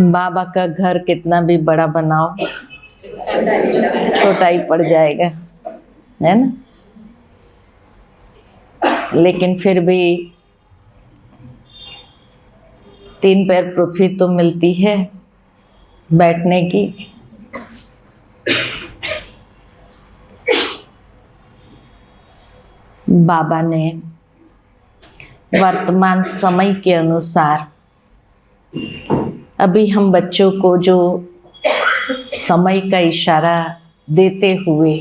बाबा का घर कितना भी बड़ा बनाओ छोटा ही पड़ जाएगा, है ना। लेकिन फिर भी 3 पैर पृथ्वी तो मिलती है बैठने की। बाबा ने वर्तमान समय के अनुसार अभी हम बच्चों को जो समय का इशारा देते हुए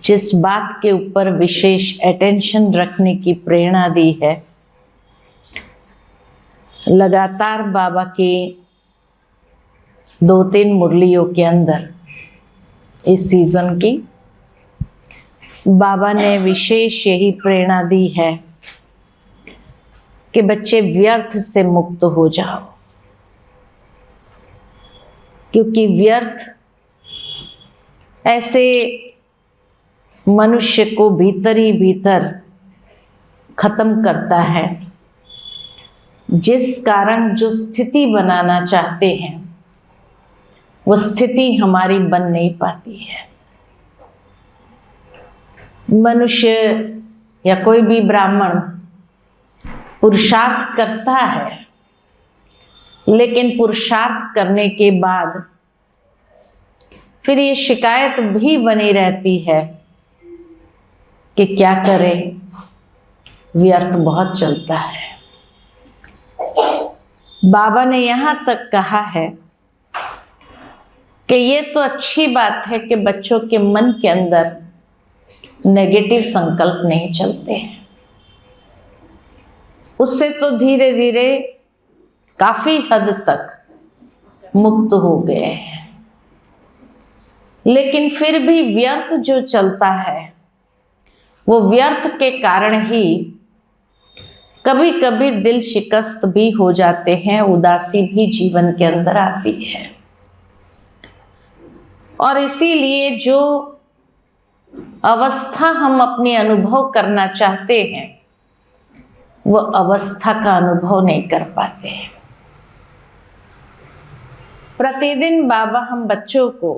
जिस बात के ऊपर विशेष अटेंशन रखने की प्रेरणा दी है, लगातार बाबा की 2-3 मुरलियों के अंदर इस सीजन की बाबा ने विशेष यही प्रेरणा दी है कि बच्चे व्यर्थ से मुक्त हो जाओ, क्योंकि व्यर्थ ऐसे मनुष्य को भीतर ही भीतर खत्म करता है, जिस कारण जो स्थिति बनाना चाहते हैं वो स्थिति हमारी बन नहीं पाती है। मनुष्य या कोई भी ब्राह्मण पुरुषार्थ करता है, लेकिन पुरुषार्थ करने के बाद फिर ये शिकायत भी बनी रहती है कि क्या करें, व्यर्थ बहुत चलता है। बाबा ने यहाँ तक कहा है कि ये तो अच्छी बात है कि बच्चों के मन के अंदर नेगेटिव संकल्प नहीं चलते हैं, उससे तो धीरे धीरे काफी हद तक मुक्त हो गए हैं। लेकिन फिर भी व्यर्थ जो चलता है वो व्यर्थ के कारण ही कभी कभी दिल शिकस्त भी हो जाते हैं, उदासी भी जीवन के अंदर आती है। और इसीलिए जो अवस्था हम अपनी अनुभव करना चाहते हैं वो अवस्था का अनुभव नहीं कर पाते हैं। प्रतिदिन बाबा हम बच्चों को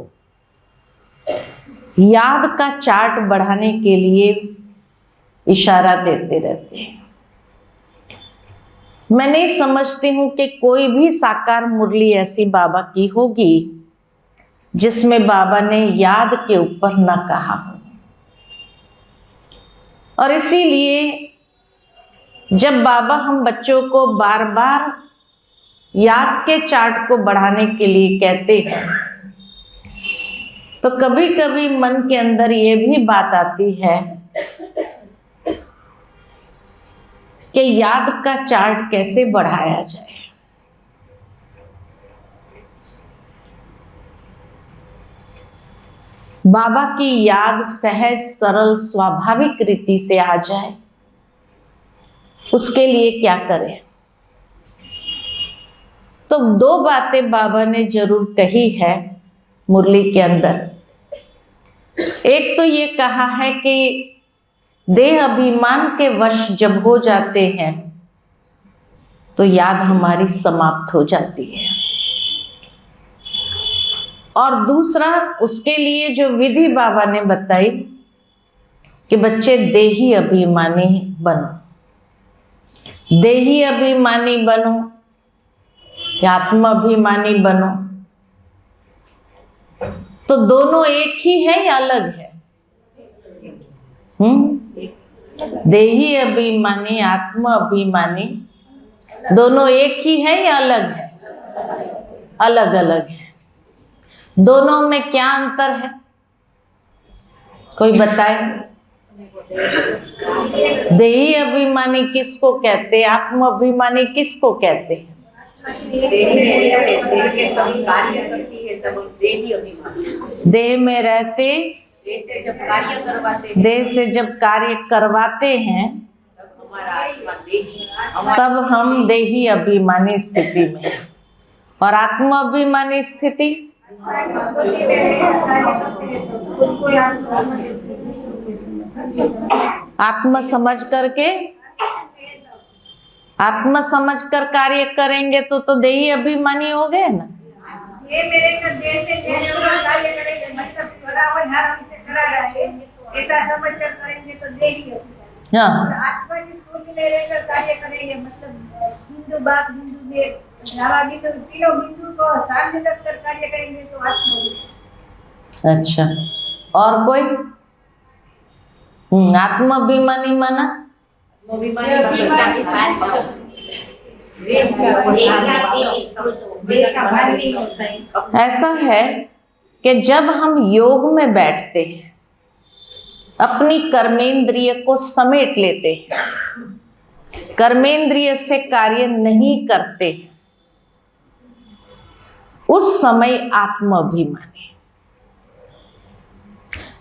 याद का चार्ट बढ़ाने के लिए इशारा देते रहते हैं। मैं नहीं समझती हूं कि कोई भी साकार मुरली ऐसी बाबा की होगी जिसमें बाबा ने याद के ऊपर न कहा हो। और इसीलिए जब बाबा हम बच्चों को बार बार याद के चार्ट को बढ़ाने के लिए कहते हैं, तो कभी कभी मन के अंदर ये भी बात आती है कि याद का चार्ट कैसे बढ़ाया जाए। बाबा की याद सहज सरल स्वाभाविक रीति से आ जाए, उसके लिए क्या करें। तो 2 बातें बाबा ने जरूर कही है मुरली के अंदर। एक तो ये कहा है कि देह अभिमान के वश जब हो जाते हैं तो याद हमारी समाप्त हो जाती है। और दूसरा, उसके लिए जो विधि बाबा ने बताई कि बच्चे देही अभिमानी बनो। देही अभिमानी बनो या आत्माभिमानी बनो, तो दोनों एक ही है या अलग है? देही अभिमानी आत्मा अभिमानी दोनों एक ही है या अलग है? अलग अलग है। दोनों में क्या अंतर है, कोई बताए? देही अभिमानी किसको कहते हैं, आत्म अभिमानी किसको कहते हैं? देह में रहते देह से जब कार्य करवाते हैं तब हम देही अभिमानी स्थिति में हैं। और आत्म अभिमानी स्थिति आत्मा समझ करके आत्मा समझ कर कार्य करेंगे तो देही अभिमानी हो गए ना। ये मेरे को देह से कार्य करेंगे, मतलब बराबर आराम से करा रहा है, ऐसा समझ कर करेंगे तो देही होगी। हाँ। और आत्मा की स्फूर्ति में रहकर कार्य करेंगे, मतलब बिंदु बात बिंदु में धावा भी तो तीनों बिंदु को सामने रख कर कार्य करेंगे तो आत्मा होगी। अच्छा, और कोई? आत्माभिमानी माना ऐसा है कि जब हम योग में बैठते हैं, अपनी कर्मेंद्रिय को समेट लेते हैं, कर्मेंद्रिय से कार्य नहीं करते, उस समय आत्माभिमानी।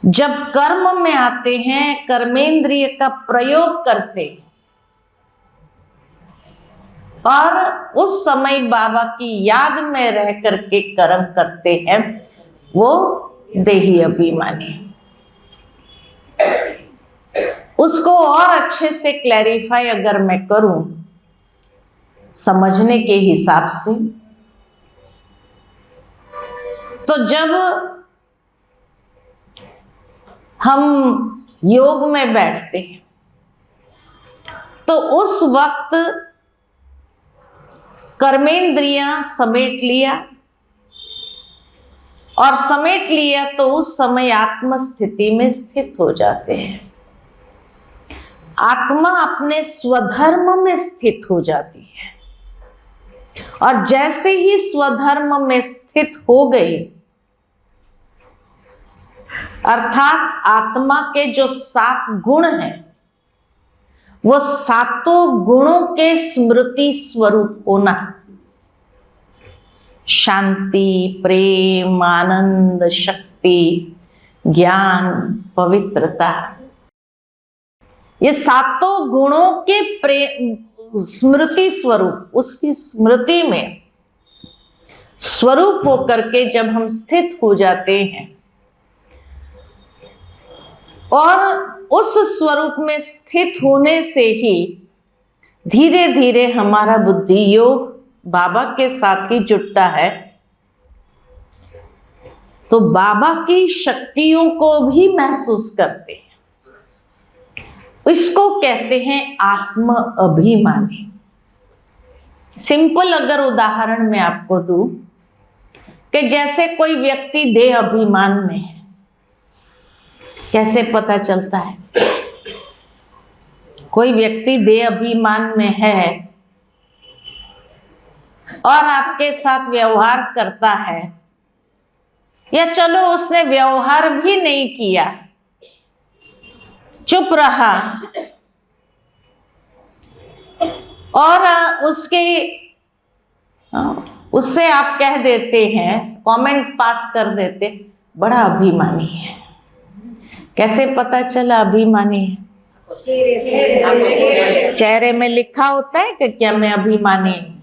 जब कर्म में आते हैं, कर्मेंद्रिय का प्रयोग करते हैं और उस समय बाबा की याद में रह करके कर्म करते हैं, वो देही अभिमानी। उसको और अच्छे से क्लैरिफाई अगर मैं करूं समझने के हिसाब से, तो जब हम योग में बैठते हैं तो उस वक्त कर्मेंद्रियां समेट लिया, और समेट लिया तो उस समय आत्म स्थिति में स्थित हो जाते हैं। आत्मा अपने स्वधर्म में स्थित हो जाती है, और जैसे ही स्वधर्म में स्थित हो गई, अर्थात आत्मा के जो 7 गुण हैं, वो 7 गुणों के स्मृति स्वरूप होना, शांति, प्रेम, आनंद, शक्ति, ज्ञान, पवित्रता, ये 7 गुणों के स्मृति स्वरूप, उसकी स्मृति में स्वरूप होकर के जब हम स्थित हो जाते हैं, और उस स्वरूप में स्थित होने से ही धीरे धीरे हमारा बुद्धि योग बाबा के साथ ही जुटता है, तो बाबा की शक्तियों को भी महसूस करते हैं। इसको कहते हैं आत्म अभिमानी। सिंपल अगर उदाहरण मैं आपको दूं कि जैसे कोई व्यक्ति देह अभिमान में है, कैसे पता चलता है? कोई व्यक्ति देह अभिमान में है और आपके साथ व्यवहार करता है, या चलो उसने व्यवहार भी नहीं किया, चुप रहा, और उससे आप कह देते हैं, कमेंट पास कर देते, बड़ा अभिमानी है। कैसे पता चला अभिमानी है? चेहरे में लिखा होता है कि क्या मैं अभिमानी हूं?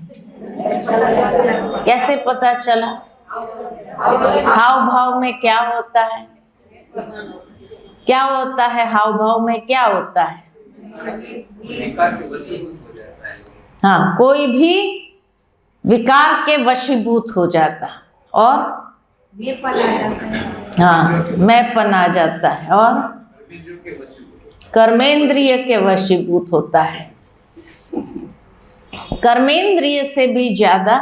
कैसे पता चला? हाव भाव में क्या होता है? क्या होता है हाव भाव में? क्या होता है? हाँ, कोई भी विकार के वशीभूत हो जाता, और हाँ, मैंपन आ जाता है, और कर्मेंद्रिय के वशीभूत होता है। कर्मेंद्रिय से भी ज्यादा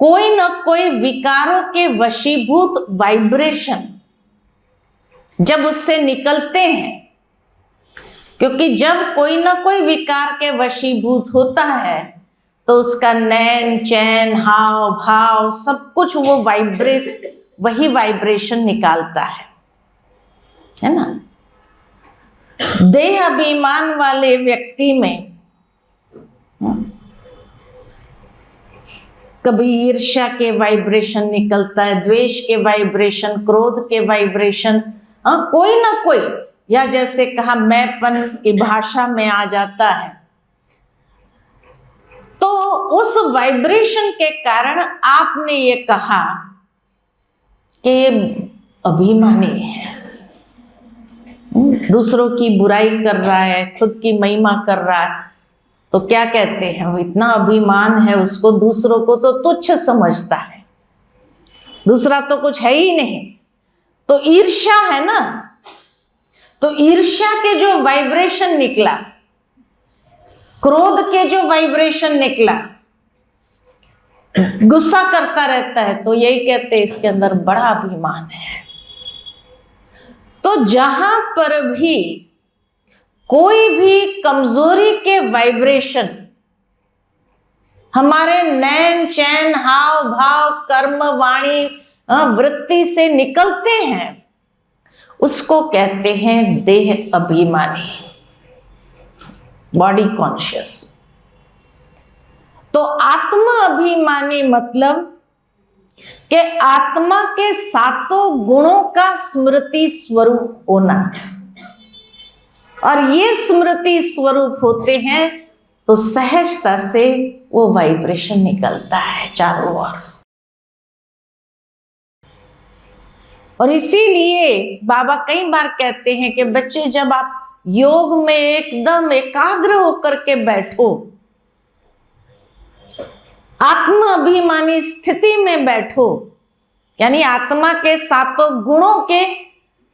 कोई न कोई विकारों के वशीभूत वाइब्रेशन जब उससे निकलते हैं, क्योंकि जब कोई ना कोई विकार के वशीभूत होता है तो उसका नैन चैन हाव भाव सब कुछ वो वही वाइब्रेशन निकालता है ना। देह अभिमान वाले व्यक्ति में कभी ईर्ष्या के वाइब्रेशन निकलता है, द्वेष के वाइब्रेशन, क्रोध के वाइब्रेशन, कोई ना कोई, या जैसे कहा मैंपन की भाषा में आ जाता है। तो उस वाइब्रेशन के कारण आपने ये कहा कि ये अभिमानी है, दूसरों की बुराई कर रहा है, खुद की महिमा कर रहा है, तो क्या कहते हैं, वो इतना अभिमान है उसको, दूसरों को तो तुच्छ समझता है, दूसरा तो कुछ है ही नहीं। तो ईर्ष्या है ना, तो ईर्ष्या के जो वाइब्रेशन निकला, क्रोध के जो वाइब्रेशन निकला, गुस्सा करता रहता है, तो यही कहते हैं इसके अंदर बड़ा अभिमान है। तो जहां पर भी कोई भी कमजोरी के वाइब्रेशन हमारे नैन चैन हाव भाव कर्म वाणी वृत्ति से निकलते हैं, उसको कहते हैं देह अभिमानी, बॉडी कॉन्शियस। तो आत्म अभिमानी मतलब कि आत्मा के सातों गुणों का स्मृति स्वरूप होना, और ये स्मृति स्वरूप होते हैं तो सहजता से वो वाइब्रेशन निकलता है चारों ओर। और इसीलिए बाबा कई बार कहते हैं कि बच्चे, जब आप योग में एकदम एकाग्र होकर के बैठो, आत्म अभिमानी स्थिति में बैठो, यानी आत्मा के सातों गुणों के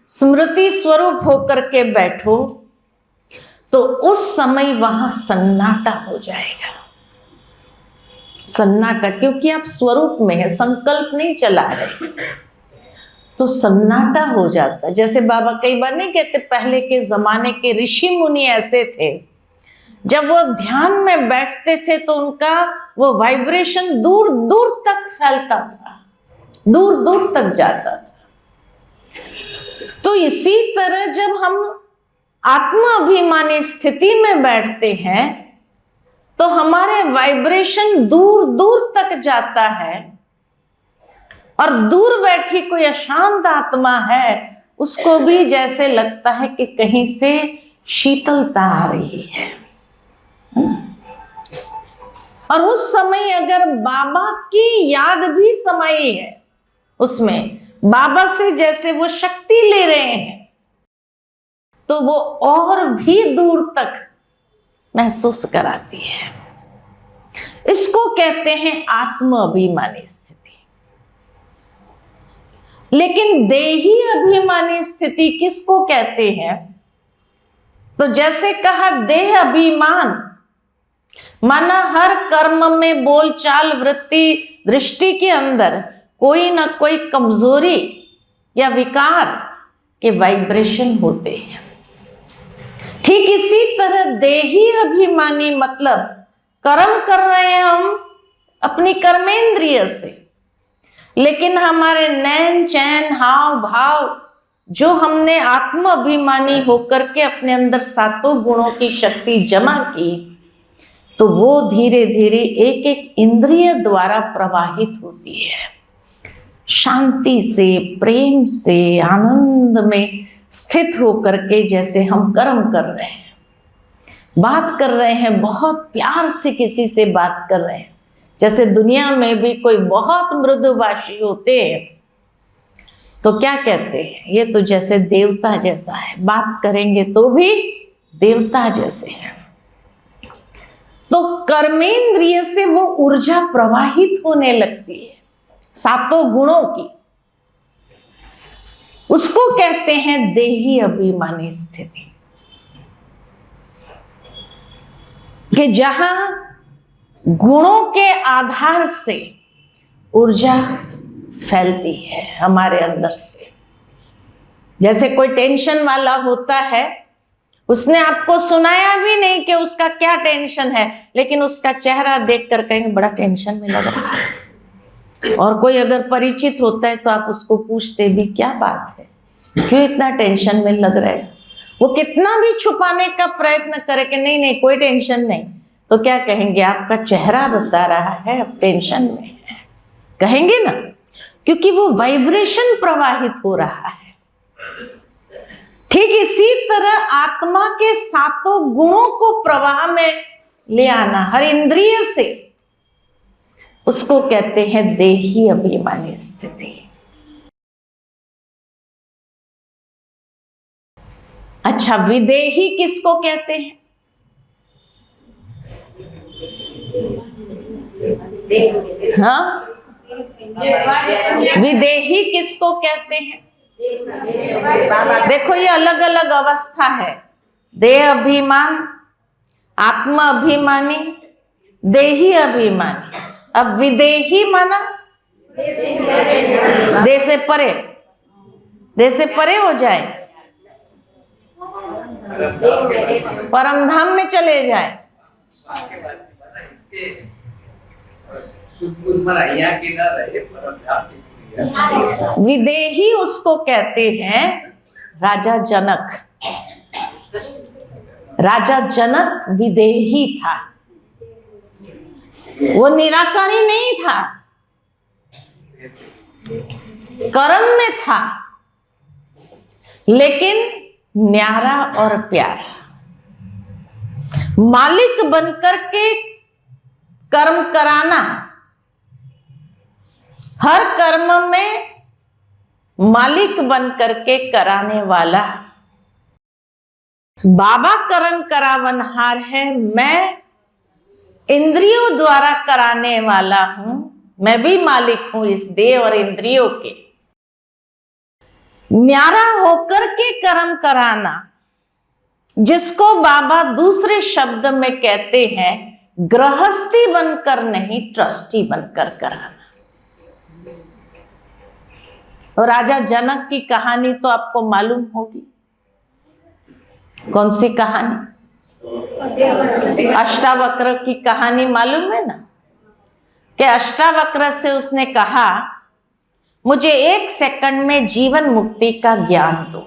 स्मृति स्वरूप होकर के बैठो, तो उस समय वहां सन्नाटा हो जाएगा। सन्नाटा, क्योंकि आप स्वरूप में है, संकल्प नहीं चला रहे, तो सन्नाटा हो जाता है। जैसे बाबा कई बार नहीं कहते, पहले के जमाने के ऋषि मुनि ऐसे थे, जब वो ध्यान में बैठते थे तो उनका वो वाइब्रेशन दूर दूर तक फैलता था, दूर दूर तक जाता था। तो इसी तरह जब हम आत्मा अभिमानी स्थिति में बैठते हैं तो हमारे वाइब्रेशन दूर दूर तक जाता है, और दूर बैठी कोई अशांत आत्मा है, उसको भी जैसे लगता है कि कहीं से शीतलता आ रही है। और उस समय अगर बाबा की याद भी समाई है उसमें, बाबा से जैसे वो शक्ति ले रहे हैं, तो वो और भी दूर तक महसूस कराती है। इसको कहते हैं आत्म अभिमानी स्थिति। लेकिन देही अभिमानी स्थिति किसको कहते हैं? तो जैसे कहा देह अभिमान, माना हर कर्म में, बोलचाल, वृत्ति, दृष्टि के अंदर कोई ना कोई कमजोरी या विकार के वाइब्रेशन होते हैं। ठीक इसी तरह देही अभिमानी मतलब कर्म कर रहे हैं हम अपनी कर्मेंद्रिय से, लेकिन हमारे नैन चैन हाव भाव जो हमने आत्म अभिमानी होकर के अपने अंदर सातों गुणों की शक्ति जमा की, तो वो धीरे धीरे एक एक इंद्रिय द्वारा प्रवाहित होती है। शांति से, प्रेम से, आनंद में स्थित होकर के, जैसे हम कर्म कर रहे हैं, बात कर रहे हैं, बहुत प्यार से किसी से बात कर रहे हैं। जैसे दुनिया में भी कोई बहुत मृदुभाषी होते हैं तो क्या कहते हैं, ये तो जैसे देवता जैसा है, बात करेंगे तो भी देवता जैसे हैं। तो कर्मेंद्रिय से वो ऊर्जा प्रवाहित होने लगती है सातों गुणों की, उसको कहते हैं देही अभिमानी स्थिति। कि जहां गुणों के आधार से ऊर्जा फैलती है हमारे अंदर से। जैसे कोई टेंशन वाला होता है, उसने आपको सुनाया भी नहीं कि उसका क्या टेंशन है, लेकिन उसका चेहरा देखकर कहेंगे बड़ा टेंशन में लग रहा है। और कोई अगर परिचित होता है तो आप उसको पूछते भी क्या बात है, क्यों इतना टेंशन में लग रहे हैं, वो कितना भी छुपाने का प्रयत्न करे कि नहीं नहीं कोई टेंशन नहीं, तो क्या कहेंगे, आपका चेहरा बता रहा है आप टेंशन में है, कहेंगे ना, क्योंकि वो वाइब्रेशन प्रवाहित हो रहा है। ठीक इसी तरह आत्मा के सातों गुणों को प्रवाह में ले आना हर इंद्रिय से, उसको कहते हैं देही अभिमानी स्थिति। अच्छा, विदेही किसको कहते हैं? हाँ, विदेही किसको कहते हैं? देखो, ये अलग अलग अवस्था है। देह अभिमान, आत्म अभिमानी, देही अभिमानी। अब विदेही माना देह से परे, देह से परे हो जाए, परमधाम में चले जाए। विदेही उसको कहते हैं राजा जनक। राजा जनक विदेही था, वो निराकारी नहीं था, कर्म में था, लेकिन न्यारा और प्यारा। मालिक बनकर के कर्म कराना, हर कर्म में मालिक बनकर के कराने वाला। बाबा करण करावनहार है, मैं इंद्रियों द्वारा कराने वाला हूं। मैं भी मालिक हूं इस देह और इंद्रियों के। न्यारा होकर के कर्म कराना, जिसको बाबा दूसरे शब्द में कहते हैं गृहस्थी बनकर नहीं, ट्रस्टी बनकर कराना। और राजा जनक की कहानी तो आपको मालूम होगी। कौन सी कहानी? अष्टावक्र की कहानी मालूम है ना, कि अष्टावक्र से उसने कहा मुझे 1 सेकंड में जीवन मुक्ति का ज्ञान दो।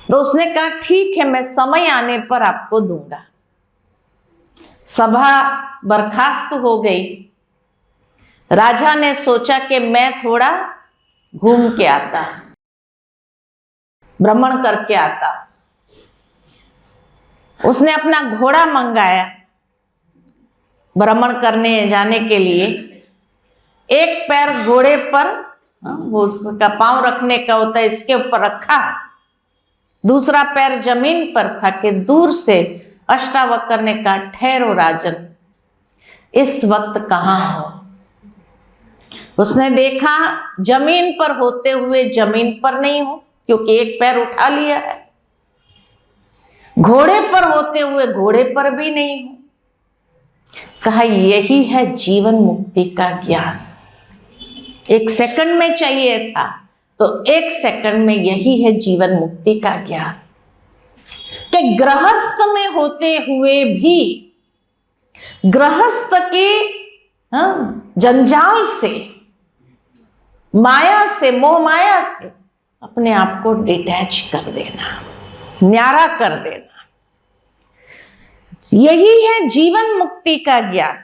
तो उसने कहा ठीक है, मैं समय आने पर आपको दूंगा। सभा बर्खास्त हो गई। राजा ने सोचा कि मैं थोड़ा घूम के आता, भ्रमण करके आता। उसने अपना घोड़ा मंगाया भ्रमण करने जाने के लिए। एक पैर घोड़े पर, उसका पांव रखने का होता है, इसके ऊपर रखा, दूसरा पैर जमीन पर था कि दूर से अष्टावक्र ने कहा ठहरो राजन, इस वक्त कहाँ हो? उसने देखा जमीन पर होते हुए जमीन पर नहीं हूं, क्योंकि एक पैर उठा लिया है। घोड़े पर होते हुए घोड़े पर भी नहीं हूं। कहा यही है जीवन मुक्ति का ज्ञान। 1 सेकंड में चाहिए था, तो 1 सेकंड में यही है जीवन मुक्ति का ज्ञान। कि गृहस्थ में होते हुए भी गृहस्थ के जंजाल से, माया से, मोह माया से अपने आप को डिटैच कर देना, न्यारा कर देना, यही है जीवन मुक्ति का ज्ञान।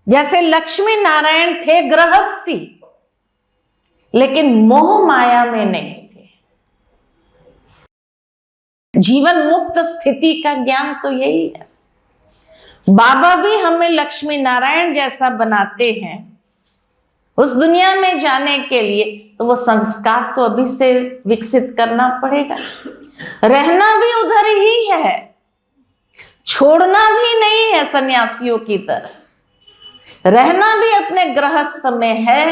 जैसे लक्ष्मी नारायण थे गृहस्थी, लेकिन मोह माया में नहीं थे। जीवन मुक्त स्थिति का ज्ञान तो यही है। बाबा भी हमें लक्ष्मी नारायण जैसा बनाते हैं उस दुनिया में जाने के लिए, तो वो संस्कार तो अभी से विकसित करना पड़ेगा। रहना भी उधर ही है, छोड़ना भी नहीं है सन्यासियों की तरह। रहना भी अपने गृहस्थ में है,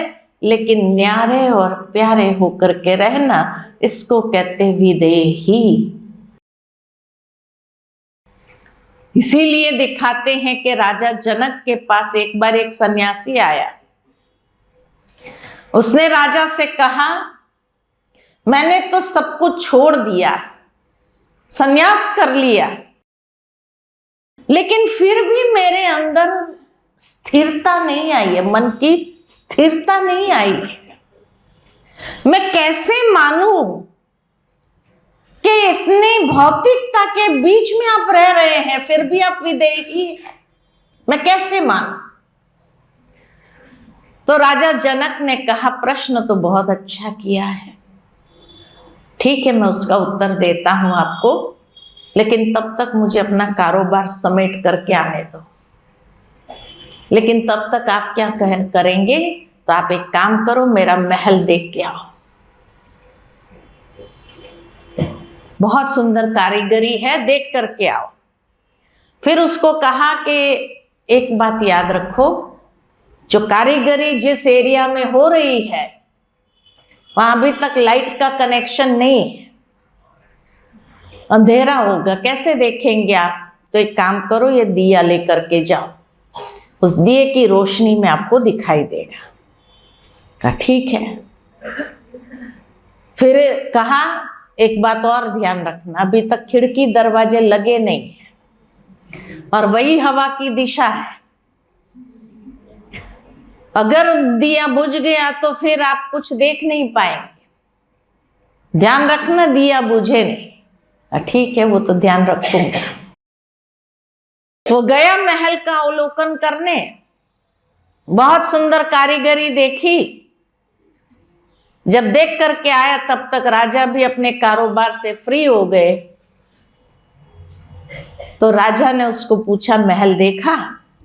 लेकिन न्यारे और प्यारे होकर के रहना, इसको कहते विदेही। इसीलिए दिखाते हैं कि राजा जनक के पास एक बार एक सन्यासी आया। उसने राजा से कहा मैंने तो सब कुछ छोड़ दिया, संन्यास कर लिया, लेकिन फिर भी मेरे अंदर स्थिरता नहीं आई है, मन की स्थिरता नहीं आई है। मैं कैसे मानूं कि इतनी भौतिकता के बीच में आप रह रहे हैं, फिर भी आप विदेही हैं? मैं कैसे मानूं? तो राजा जनक ने कहा प्रश्न तो बहुत अच्छा किया है, ठीक है मैं उसका उत्तर देता हूं आपको, लेकिन तब तक मुझे अपना कारोबार समेट करके आने दो। लेकिन तब तक आप क्या करेंगे? तो आप एक काम करो, मेरा महल देख के आओ। बहुत सुंदर कारीगरी है, देख करके आओ। फिर उसको कहा कि एक बात याद रखो, जो कारीगरी जिस एरिया में हो रही है वहां अभी तक लाइट का कनेक्शन नहीं है, अंधेरा होगा, कैसे देखेंगे आप? तो एक काम करो, ये दिया लेकर के जाओ, उस दिए की रोशनी में आपको दिखाई देगा। कहा ठीक है। फिर कहा एक बात और ध्यान रखना, अभी तक खिड़की दरवाजे लगे नहीं है और वही हवा की दिशा है, अगर दिया बुझ गया तो फिर आप कुछ देख नहीं पाएंगे, ध्यान रखना दिया बुझे नहीं। ठीक है, वो तो ध्यान रखूंगा। वो गया महल का अवलोकन करने, बहुत सुंदर कारीगरी देखी। जब देख करके आया तब तक राजा भी अपने कारोबार से फ्री हो गए। तो राजा ने उसको पूछा महल देखा?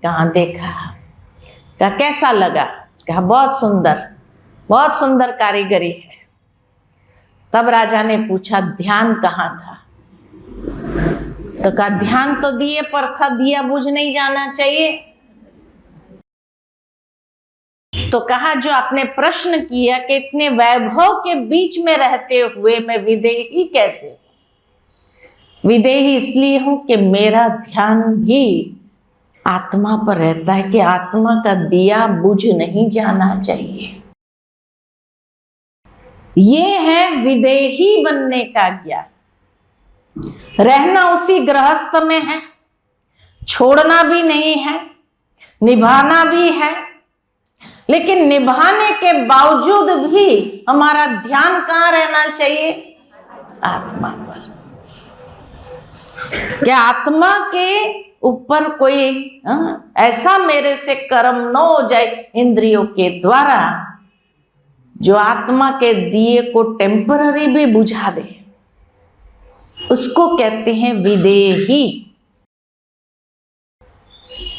कहाँ देखा। कहा कैसा लगा? कहा बहुत सुंदर कारीगरी है। तब राजा ने पूछा ध्यान कहाँ था? तो कहा ध्यान तो दिए पर था, दिया बुझ नहीं जाना चाहिए। तो कहा जो आपने प्रश्न किया कि इतने वैभव के बीच में रहते हुए मैं विदेही कैसे? विदेही इसलिए हूं कि मेरा ध्यान भी आत्मा पर रहता है, कि आत्मा का दिया बुझ नहीं जाना चाहिए। ये है विदेही बनने का ज्ञान। रहना उसी गृहस्थ में है, छोड़ना भी नहीं है, निभाना भी है, लेकिन निभाने के बावजूद भी हमारा ध्यान कहाँ रहना चाहिए? आत्मा पर। क्या आत्मा के ऊपर कोई ऐसा मेरे से कर्म न हो जाए इंद्रियों के द्वारा जो आत्मा के दिए को टेम्पररी भी बुझा दे, उसको कहते हैं विदेही।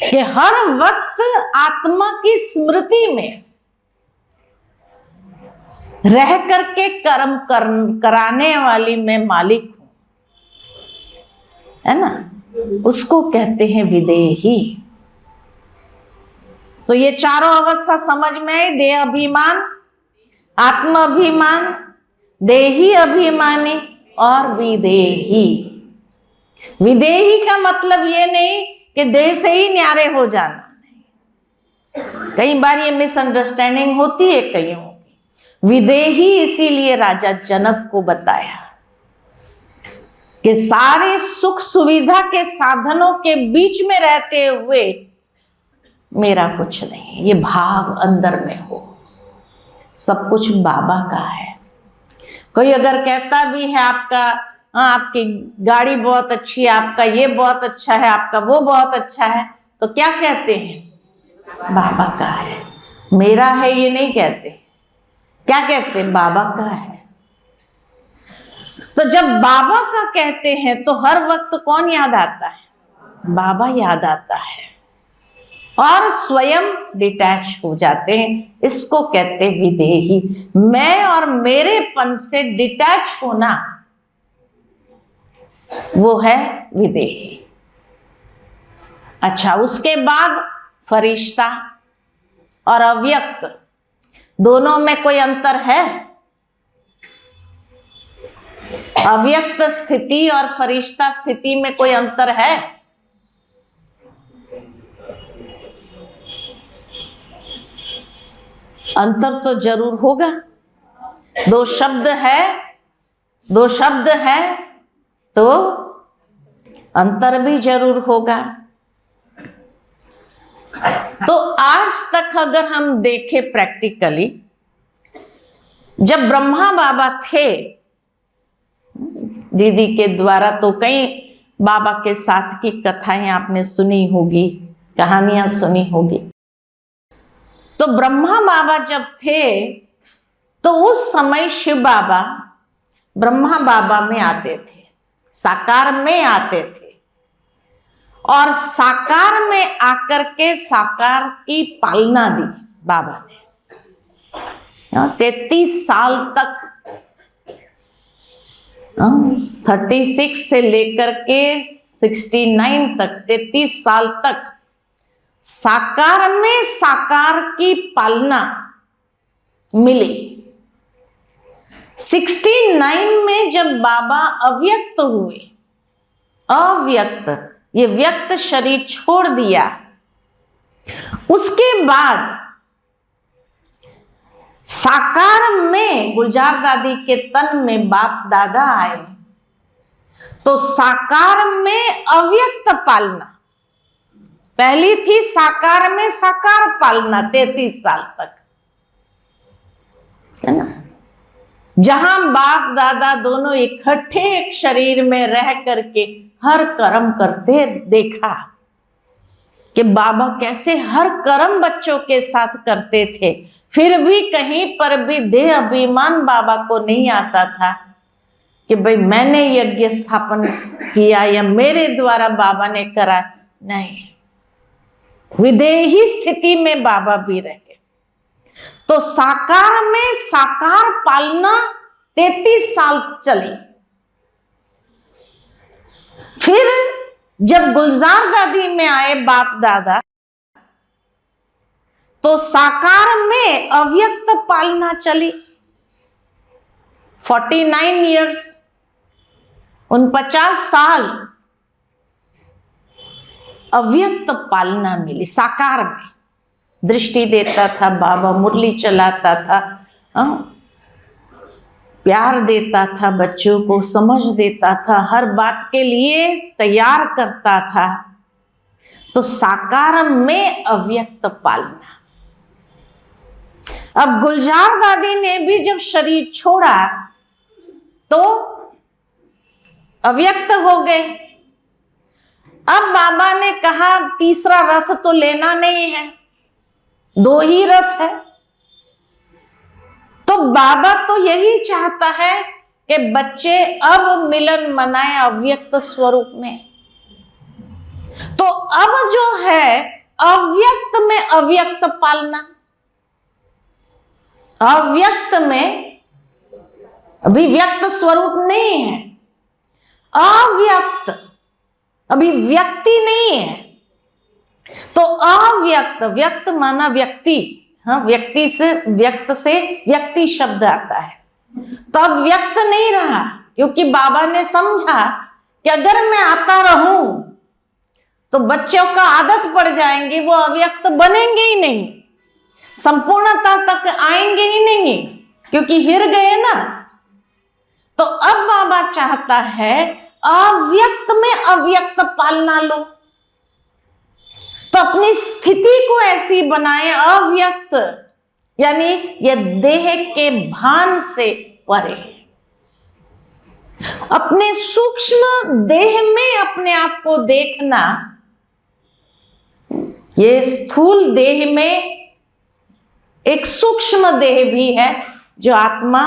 कि हर वक्त आत्मा की स्मृति में रह करके कर्म कराने वाली मैं मालिक हूं, है ना, उसको कहते हैं विदेही। तो ये चारों अवस्था समझ में आई, देह अभिमान, आत्म अभिमान, देही अभिमानी और विदेही। विदेही का मतलब ये नहीं कि देह से ही न्यारे हो जाना। कई बार ये मिसअंडरस्टैंडिंग होती है कईयों की। विदेही इसीलिए राजा जनक को बताया कि सारे सुख सुविधा के साधनों के बीच में रहते हुए मेरा कुछ नहीं, ये भाव अंदर में हो, सब कुछ बाबा का है। कोई अगर कहता भी है आपकी गाड़ी बहुत अच्छी है, आपका ये बहुत अच्छा है, आपका वो बहुत अच्छा है, तो क्या कहते हैं? बाबा का है, मेरा है ये नहीं कहते। क्या कहते हैं? बाबा का है। तो जब बाबा का कहते हैं तो हर वक्त कौन याद आता है? बाबा याद आता है और स्वयं डिटैच हो जाते हैं। इसको कहते विदेही। मैं और मेरेपन से डिटैच होना, वो है विदेही। अच्छा, उसके बाद फरिश्ता और अव्यक्त, दोनों में कोई अंतर है? अव्यक्त स्थिति और फरिश्ता स्थिति में कोई अंतर है? अंतर तो जरूर होगा। दो शब्द है तो अंतर भी जरूर होगा। तो आज तक अगर हम देखें प्रैक्टिकली, जब ब्रह्मा बाबा थे, दीदी के द्वारा तो कई बाबा के साथ की कथाएं आपने सुनी होगी, कहानियां सुनी होगी। तो ब्रह्मा बाबा जब थे तो उस समय शिव बाबा ब्रह्मा बाबा में आते थे, साकार में आते थे, और साकार में आकर के साकार की पालना दी बाबा ने। 33 साल तक 36 से लेकर के 69 तक, 33 साल तक साकार में साकार की पालना मिली। 69 में जब बाबा अव्यक्त हुए, अव्यक्त, ये व्यक्त शरीर छोड़ दिया, उसके बाद साकार में गुलजार दादी के तन में बाप दादा आए, तो साकार में अव्यक्त पालना पहली थी, साकार में साकार पालना 33 साल तक, है ना। जहां बाप दादा दोनों इकट्ठे एक शरीर में रह करके हर कर्म करते देखा कि बाबा कैसे हर कर्म बच्चों के साथ करते थे, फिर भी कहीं पर भी देह अभिमान बाबा को नहीं आता था कि भाई मैंने यज्ञ स्थापन किया या मेरे द्वारा बाबा ने करा। नहीं, विदेही स्थिति में बाबा भी रहे। तो साकार में साकार पालना 33 साल चली। फिर जब गुलजार दादी में आए बाप दादा, तो साकार में अव्यक्त पालना चली 49 इयर्स, 49 साल अव्यक्त पालना मिली। साकार में दृष्टि देता था बाबा, मुरली चलाता था, प्यार देता था बच्चों को, समझ देता था, हर बात के लिए तैयार करता था। तो साकार में अव्यक्त पालना। अब गुलजार दादी ने भी जब शरीर छोड़ा तो अव्यक्त हो गए। अब बाबा ने कहा तीसरा रथ तो लेना नहीं है, 2 ही रथ है। तो बाबा तो यही चाहता है कि बच्चे अब मिलन मनाए अव्यक्त स्वरूप में। तो अब जो है अव्यक्त में अव्यक्त पालना, अव्यक्त में अभी व्यक्त स्वरूप नहीं है, अव्यक्त, अभी व्यक्ति नहीं है। तो अव्यक्त, व्यक्त माना व्यक्ति, हाँ, व्यक्ति से व्यक्त से व्यक्ति शब्द आता है। तो अब व्यक्त नहीं रहा, क्योंकि बाबा ने समझा कि अगर मैं आता रहूं तो बच्चों का आदत पड़ जाएंगे, वो अव्यक्त बनेंगे ही नहीं, संपूर्णता तक आएंगे ही नहीं, क्योंकि हिर गए ना। तो अब बाबा चाहता है अव्यक्त में अव्यक्त पालना लो। तो अपनी स्थिति को ऐसी बनाए अव्यक्त, यानी यह देह के भान से परे, अपने सूक्ष्म देह में अपने आप को देखना। ये स्थूल देह में एक सूक्ष्म देह भी है, जो आत्मा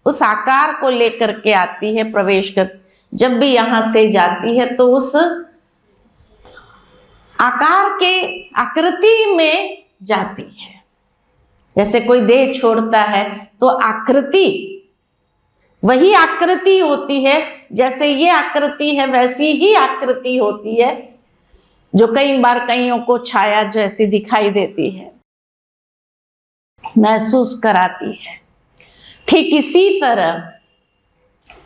उस आकार को लेकर के आती है, प्रवेश कर, जब भी यहां से जाती है तो उस आकार के आकृति में जाती है। जैसे कोई देह छोड़ता है तो आकृति, वही आकृति होती है, जैसे ये आकृति है वैसी ही आकृति होती है, जो कई बार कईयों को छाया जैसी दिखाई देती है, महसूस कराती है। ठीक इसी तरह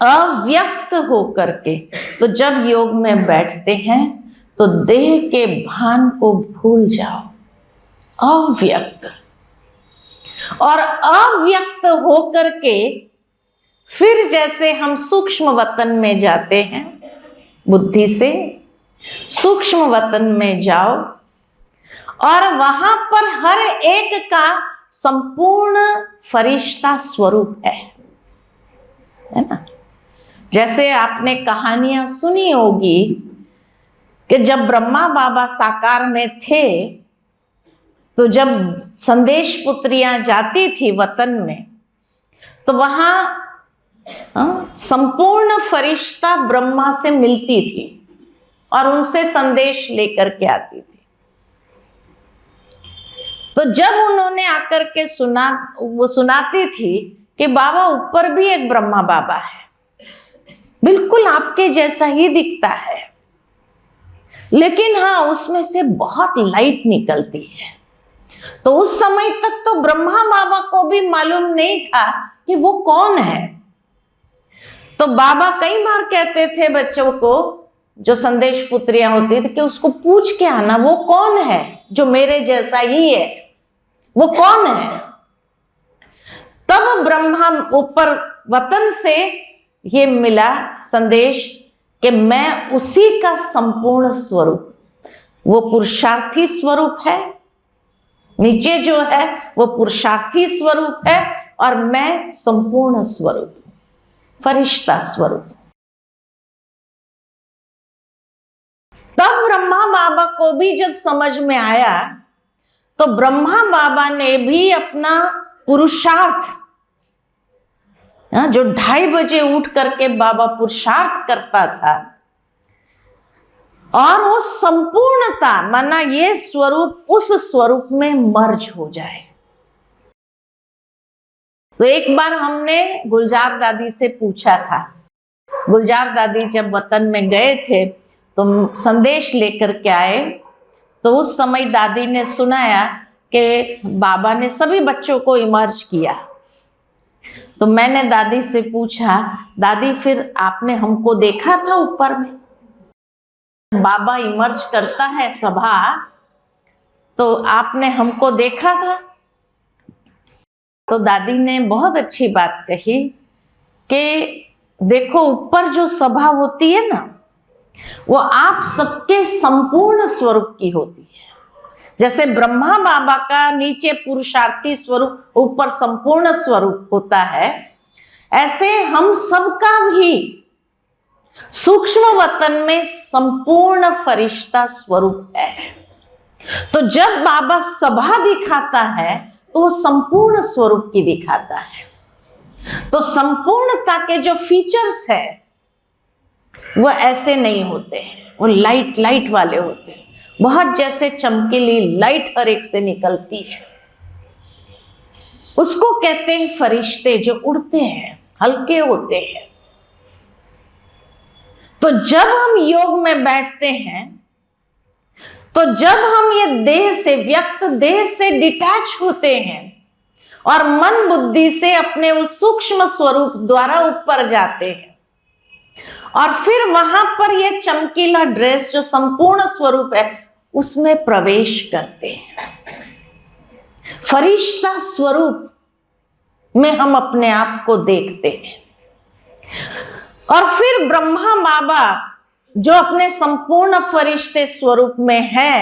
अव्यक्त होकर के, तो जब योग में बैठते हैं तो देह के भान को भूल जाओ, अव्यक्त। और अव्यक्त होकर के फिर जैसे हम सूक्ष्म वतन में जाते हैं, बुद्धि से सूक्ष्म वतन में जाओ और वहां पर हर एक का संपूर्ण फरिश्ता स्वरूप है ना। जैसे आपने कहानियां सुनी होगी कि जब ब्रह्मा बाबा साकार में थे, तो जब संदेश पुत्रियां जाती थी वतन में, तो वहां संपूर्ण फरिश्ता ब्रह्मा से मिलती थी और उनसे संदेश लेकर के आती थी। तो जब उन्होंने आकर के वो सुनाती थी कि बाबा ऊपर भी एक ब्रह्मा बाबा है, बिल्कुल आपके जैसा ही दिखता है, लेकिन हाँ, उसमें से बहुत लाइट निकलती है। तो उस समय तक तो ब्रह्मा बाबा को भी मालूम नहीं था कि वो कौन है। तो बाबा कई बार कहते थे बच्चों को, जो संदेश पुत्रियां होती थी, कि उसको पूछ के आना वो कौन है, जो मेरे जैसा ही है, वो कौन है। तब ब्रह्मा ऊपर वतन से ये मिला संदेश कि मैं उसी का संपूर्ण स्वरूप, वो पुरुषार्थी स्वरूप है, नीचे जो है वो पुरुषार्थी स्वरूप है, और मैं संपूर्ण स्वरूप, फरिश्ता स्वरूप। तब ब्रह्मा बाबा को भी जब समझ में आया, तो ब्रह्मा बाबा ने भी अपना पुरुषार्थ, जो 2:30 बजे उठ करके बाबा पुरुषार्थ करता था, और वो संपूर्णता माना ये स्वरूप उस स्वरूप में मर्ज हो जाए। तो एक बार हमने गुलजार दादी से पूछा था, गुलजार दादी जब वतन में गए थे तो संदेश लेकर के आए, तो उस समय दादी ने सुनाया कि बाबा ने सभी बच्चों को इमर्ज किया। तो मैंने दादी से पूछा, दादी फिर आपने हमको देखा था ऊपर में, बाबा इमर्ज करता है सभा, तो आपने हमको देखा था? तो दादी ने बहुत अच्छी बात कही कि देखो, ऊपर जो सभा होती है ना, वो आप सबके संपूर्ण स्वरूप की होती है। जैसे ब्रह्मा बाबा का नीचे पुरुषार्थी स्वरूप, ऊपर संपूर्ण स्वरूप होता है, ऐसे हम सबका भी सूक्ष्म वतन में संपूर्ण फरिश्ता स्वरूप है। तो जब बाबा सभा दिखाता है तो वो संपूर्ण स्वरूप की दिखाता है। तो संपूर्णता के जो फीचर्स है वो ऐसे नहीं होते हैं, वो लाइट लाइट वाले होते हैं, बहुत जैसे चमकीली लाइट हर एक से निकलती है। उसको कहते हैं फरिश्ते, जो उड़ते हैं, हल्के होते हैं। तो जब हम योग में बैठते हैं, तो जब हम ये देह से, व्यक्त देह से डिटैच होते हैं और मन बुद्धि से अपने उस सूक्ष्म स्वरूप द्वारा ऊपर जाते हैं, और फिर वहां पर ये चमकीला ड्रेस जो संपूर्ण स्वरूप है उसमें प्रवेश करते हैं, फरिश्ता स्वरूप में हम अपने आप को देखते हैं। और फिर ब्रह्मा बाबा जो अपने संपूर्ण फरिश्ते स्वरूप में है,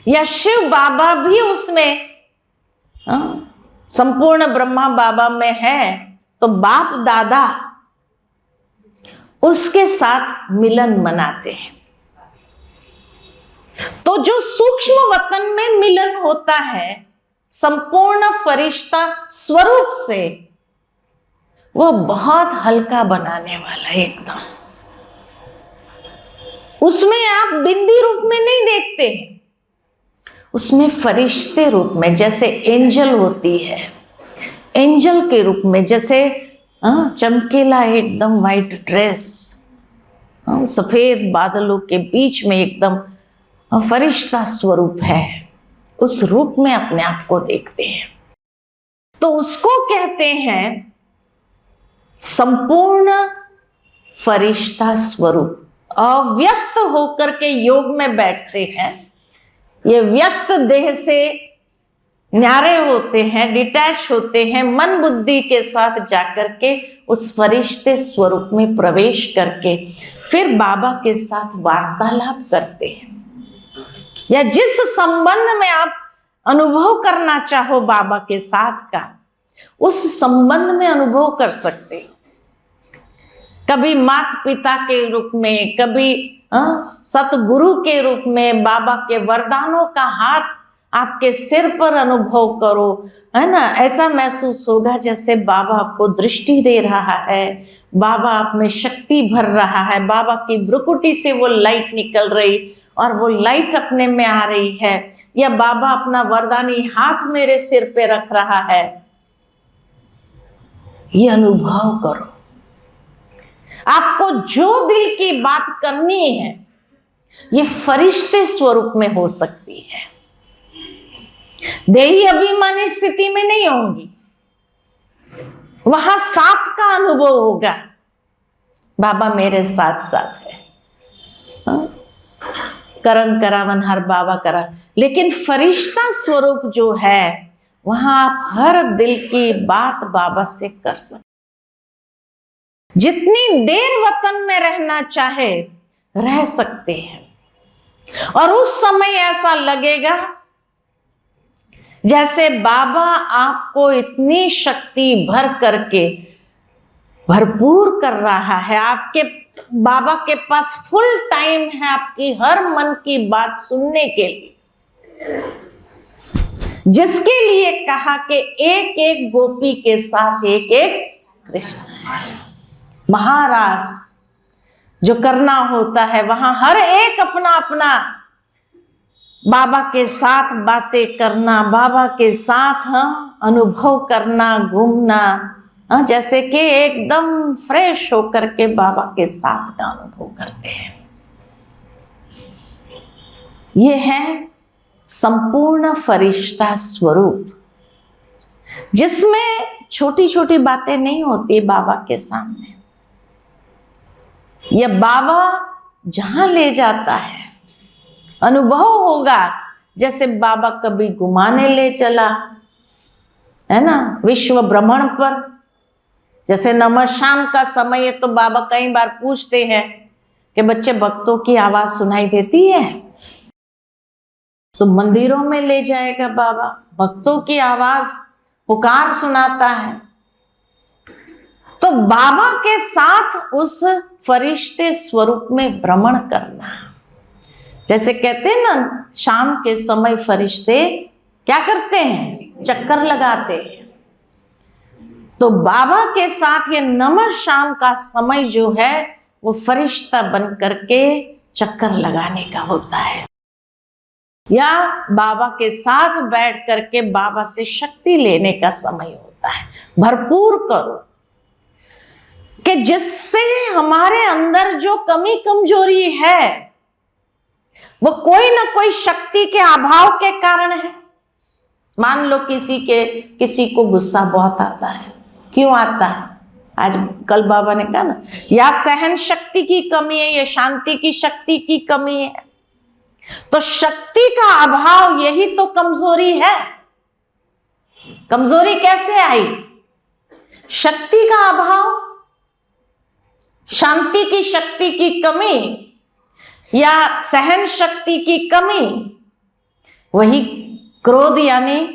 या शिव बाबा भी उसमें संपूर्ण ब्रह्मा बाबा में है, तो बाप दादा उसके साथ मिलन मनाते हैं। तो जो सूक्ष्म वतन में मिलन होता है संपूर्ण फरिश्ता स्वरूप से, वो बहुत हल्का बनाने वाला है एकदम। उसमें आप बिंदी रूप में नहीं देखते, उसमें फरिश्ते रूप में, जैसे एंजल होती है, एंजल के रूप में, जैसे चमकीला एकदम वाइट ड्रेस, सफेद बादलों के बीच में एकदम फरिश्ता स्वरूप है, उस रूप में अपने आप को देखते हैं। तो उसको कहते हैं संपूर्ण फरिश्ता स्वरूप। अव्यक्त होकर के योग में बैठते हैं, ये व्यक्त देह से न्यारे होते हैं, डिटैच होते हैं, मन बुद्धि के साथ जाकर के उस फरिश्ते स्वरूप में प्रवेश करके फिर बाबा के साथ वार्तालाप करते हैं, या जिस संबंध में आप अनुभव करना चाहो बाबा के साथ का, उस संबंध में अनुभव कर सकते हो। कभी माता पिता के रूप में, कभी सतगुरु के रूप में, बाबा के वरदानों का हाथ आपके सिर पर अनुभव करो, है ना। ऐसा महसूस होगा जैसे बाबा आपको दृष्टि दे रहा है, बाबा आप में शक्ति भर रहा है, बाबा की भ्रुकुटी से वो लाइट निकल रही और वो लाइट अपने में आ रही है, या बाबा अपना वरदानी हाथ मेरे सिर पे रख रहा है। ये अनुभव करो। आपको जो दिल की बात करनी है ये फरिश्ते स्वरूप में हो सकती है, देही अभिमानी स्थिति में नहीं होंगी। वहां साथ का अनुभव होगा, बाबा मेरे साथ साथ है। करण करावन हर बाबा करा। लेकिन फरिश्ता स्वरूप जो है, वहां आप हर दिल की बात बाबा से कर सकते। जितनी देर वतन में रहना चाहे रह सकते हैं, और उस समय ऐसा लगेगा जैसे बाबा आपको इतनी शक्ति भर करके भरपूर कर रहा है। आपके बाबा के पास फुल टाइम है आपकी हर मन की बात सुनने के लिए, जिसके लिए कहा कि एक एक गोपी के साथ एक एक कृष्ण है। महारास जो करना होता है, वहां हर एक अपना अपना बाबा के साथ बातें करना, बाबा के साथ अनुभव करना, घूमना, जैसे कि एकदम फ्रेश होकर के बाबा के साथ का अनुभव करते हैं। ये है संपूर्ण फरिश्ता स्वरूप, जिसमें छोटी छोटी बातें नहीं होती बाबा के सामने। यह बाबा जहां ले जाता है, अनुभव होगा जैसे बाबा कभी घुमाने ले चला है ना, विश्व भ्रमण पर। जैसे नमः शाम का समय है तो बाबा कई बार पूछते हैं कि बच्चे भक्तों की आवाज सुनाई देती है? तो मंदिरों में ले जाएगा बाबा, भक्तों की आवाज पुकार सुनाता है। तो बाबा के साथ उस फरिश्ते स्वरूप में भ्रमण करना, जैसे कहते हैं ना, शाम के समय फरिश्ते क्या करते हैं? चक्कर लगाते हैं। तो बाबा के साथ ये नमः शाम का समय जो है, वो फरिश्ता बन करके चक्कर लगाने का होता है, या बाबा के साथ बैठ करके बाबा से शक्ति लेने का समय होता है। भरपूर करो कि जिससे हमारे अंदर जो कमी कमजोरी है, वो कोई ना कोई शक्ति के अभाव के कारण है। मान लो किसी को गुस्सा बहुत आता है, क्यों आता है? आज कल बाबा ने कहा ना, या सहन शक्ति की कमी है या शांति की शक्ति की कमी है। तो शक्ति का अभाव यही तो कमजोरी है। कमजोरी कैसे आई? शक्ति का अभाव, शांति की शक्ति की कमी या सहन शक्ति की कमी, वही क्रोध यानी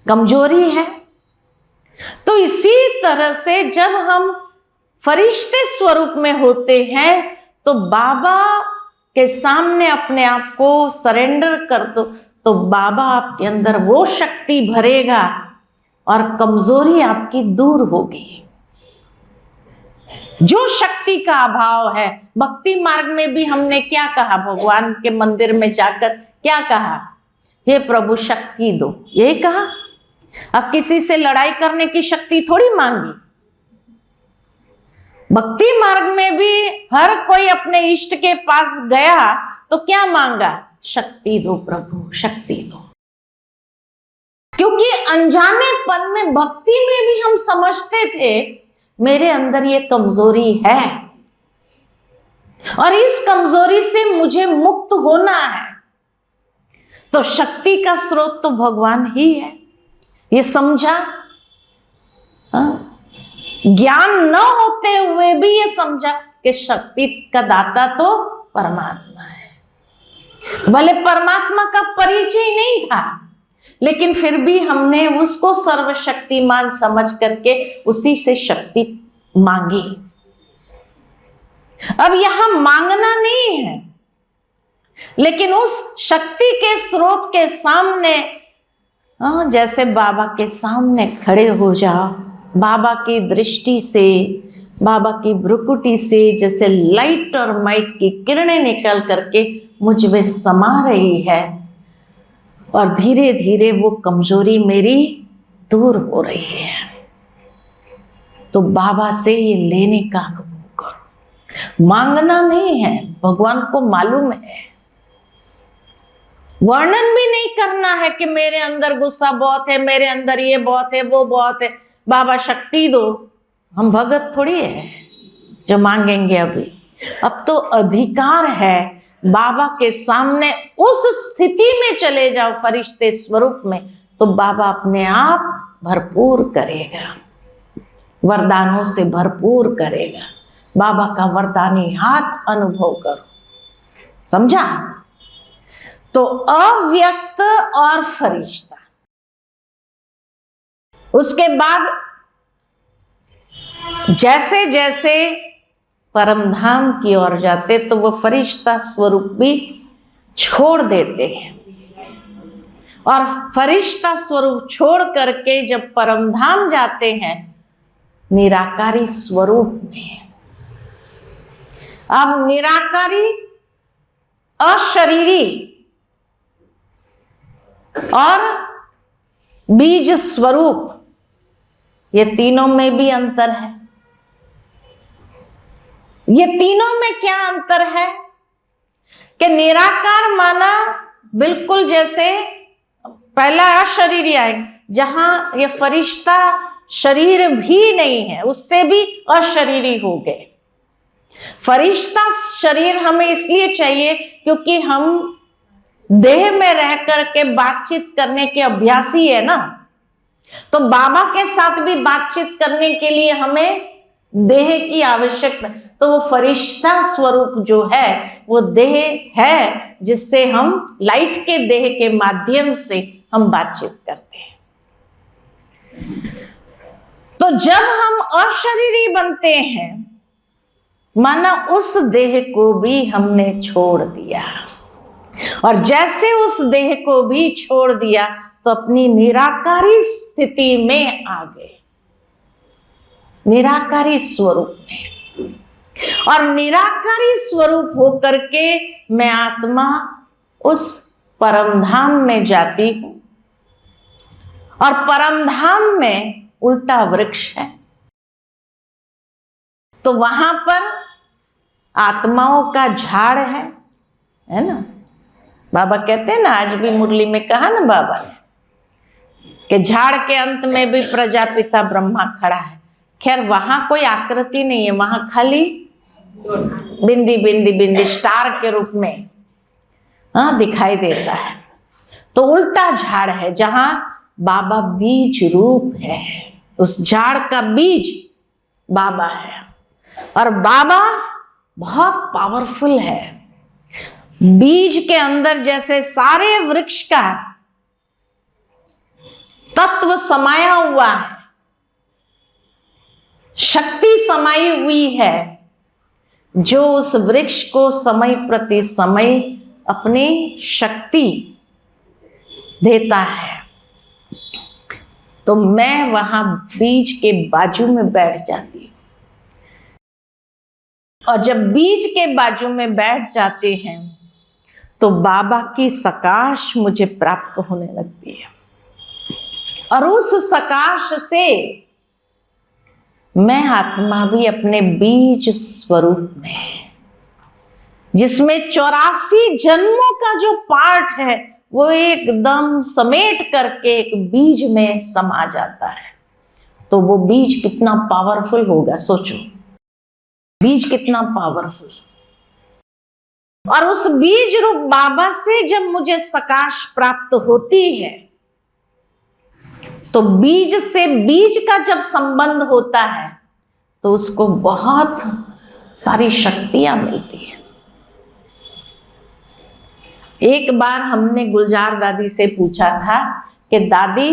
कमजोरी है। तो इसी तरह से जब हम फरिश्ते स्वरूप में होते हैं, तो बाबा के सामने अपने आप को सरेंडर कर दो, तो बाबा आपके अंदर वो शक्ति भरेगा और कमजोरी आपकी दूर होगी। जो शक्ति का अभाव है, भक्ति मार्ग में भी हमने क्या कहा? भगवान के मंदिर में जाकर क्या कहा? हे प्रभु शक्ति दो, यही कहा। अब किसी से लड़ाई करने की शक्ति थोड़ी मांगी। भक्ति मार्ग में भी हर कोई अपने इष्ट के पास गया तो क्या मांगा? शक्ति दो प्रभु, शक्ति दो। क्योंकि अनजाने पद में भक्ति में भी हम समझते थे मेरे अंदर ये कमजोरी है और इस कमजोरी से मुझे मुक्त होना है। तो शक्ति का स्रोत तो भगवान ही है, ये समझा। ज्ञान न होते हुए भी ये समझा कि शक्ति का दाता तो परमात्मा है। भले परमात्मा का परिचय नहीं था, लेकिन फिर भी हमने उसको सर्वशक्तिमान समझ करके उसी से शक्ति मांगी। अब यहां मांगना नहीं है, लेकिन उस शक्ति के स्रोत के सामने जैसे बाबा के सामने खड़े हो जाओ। बाबा की दृष्टि से, बाबा की भ्रुकुटी से जैसे लाइट और माइट की किरणें निकल करके मुझ में समा रही है और धीरे धीरे वो कमजोरी मेरी दूर हो रही है। तो बाबा से ये लेने का अनुभव करो, मांगना नहीं है, भगवान को मालूम है। वर्णन भी नहीं करना है कि मेरे अंदर गुस्सा बहुत है, मेरे अंदर ये बहुत है, वो बहुत है, बाबा शक्ति दो। हम भगत थोड़ी है जो मांगेंगे। अभी अब तो अधिकार है, बाबा के सामने उस स्थिति में चले जाओ फरिश्ते स्वरूप में, तो बाबा अपने आप भरपूर करेगा, वरदानों से भरपूर करेगा। बाबा का वरदानी हाथ अनुभव करो, समझा? तो अव्यक्त और फरिश्ता। उसके बाद जैसे जैसे परमधाम की ओर जाते तो वो फरिश्ता स्वरूप भी छोड़ देते हैं, और फरिश्ता स्वरूप छोड़ करके जब परमधाम जाते हैं निराकारी स्वरूप में। अब निराकारी, अशरीरी और बीज स्वरूप, ये तीनों में भी अंतर है। ये तीनों में क्या अंतर है कि निराकार माना बिल्कुल जैसे पहला अशरीरी आए, जहां ये फरिश्ता शरीर भी नहीं है, उससे भी अशरीरी हो गए। फरिश्ता शरीर हमें इसलिए चाहिए क्योंकि हम देह में रह करके बातचीत करने के अभ्यासी है ना, तो बाबा के साथ भी बातचीत करने के लिए हमें देह की आवश्यकता। तो वो फरिश्ता स्वरूप जो है वो देह है, जिससे हम लाइट के देह के माध्यम से हम बातचीत करते हैं। तो जब हम अशरीरी बनते हैं, माना उस देह को भी हमने छोड़ दिया, और जैसे उस देह को भी छोड़ दिया तो अपनी निराकारी स्थिति में आ गए, निराकारी स्वरूप में। और निराकारी स्वरूप होकर के मैं आत्मा उस परमधाम में जाती हूं, और परमधाम में उल्टा वृक्ष है, तो वहां पर आत्माओं का झाड़ है ना। बाबा कहते हैं ना, आज भी मुरली में कहा ना बाबा ने कि झाड़ के अंत में भी प्रजापिता ब्रह्मा खड़ा है। खैर वहां कोई आकृति नहीं है, वहां खाली बिंदी बिंदी बिंदी स्टार के रूप में दिखाई देता है। तो उल्टा झाड़ है जहां बाबा बीज रूप है, उस झाड़ का बीज बाबा है, और बाबा बहुत पावरफुल है। बीज के अंदर जैसे सारे वृक्ष का तत्व समाया हुआ है, शक्ति समाई हुई है, जो उस वृक्ष को समय प्रति समय अपनी शक्ति देता है। तो मैं वहां बीज के बाजू में बैठ जाती हूं, और जब बीज के बाजू में बैठ जाते हैं तो बाबा की सकाश मुझे प्राप्त होने लगती है, और उस सकाश से मैं आत्मा भी अपने बीज स्वरूप में, जिसमें 84 जन्मों का जो पार्ट है वो एकदम समेट करके एक बीज में समा जाता है। तो वो बीज कितना पावरफुल होगा, सोचो, बीज कितना पावरफुल। और उस बीज रूप बाबा से जब मुझे सकाश प्राप्त होती है, तो बीज से बीज का जब संबंध होता है तो उसको बहुत सारी शक्तियां मिलती है। एक बार हमने गुलजार दादी से पूछा था कि दादी,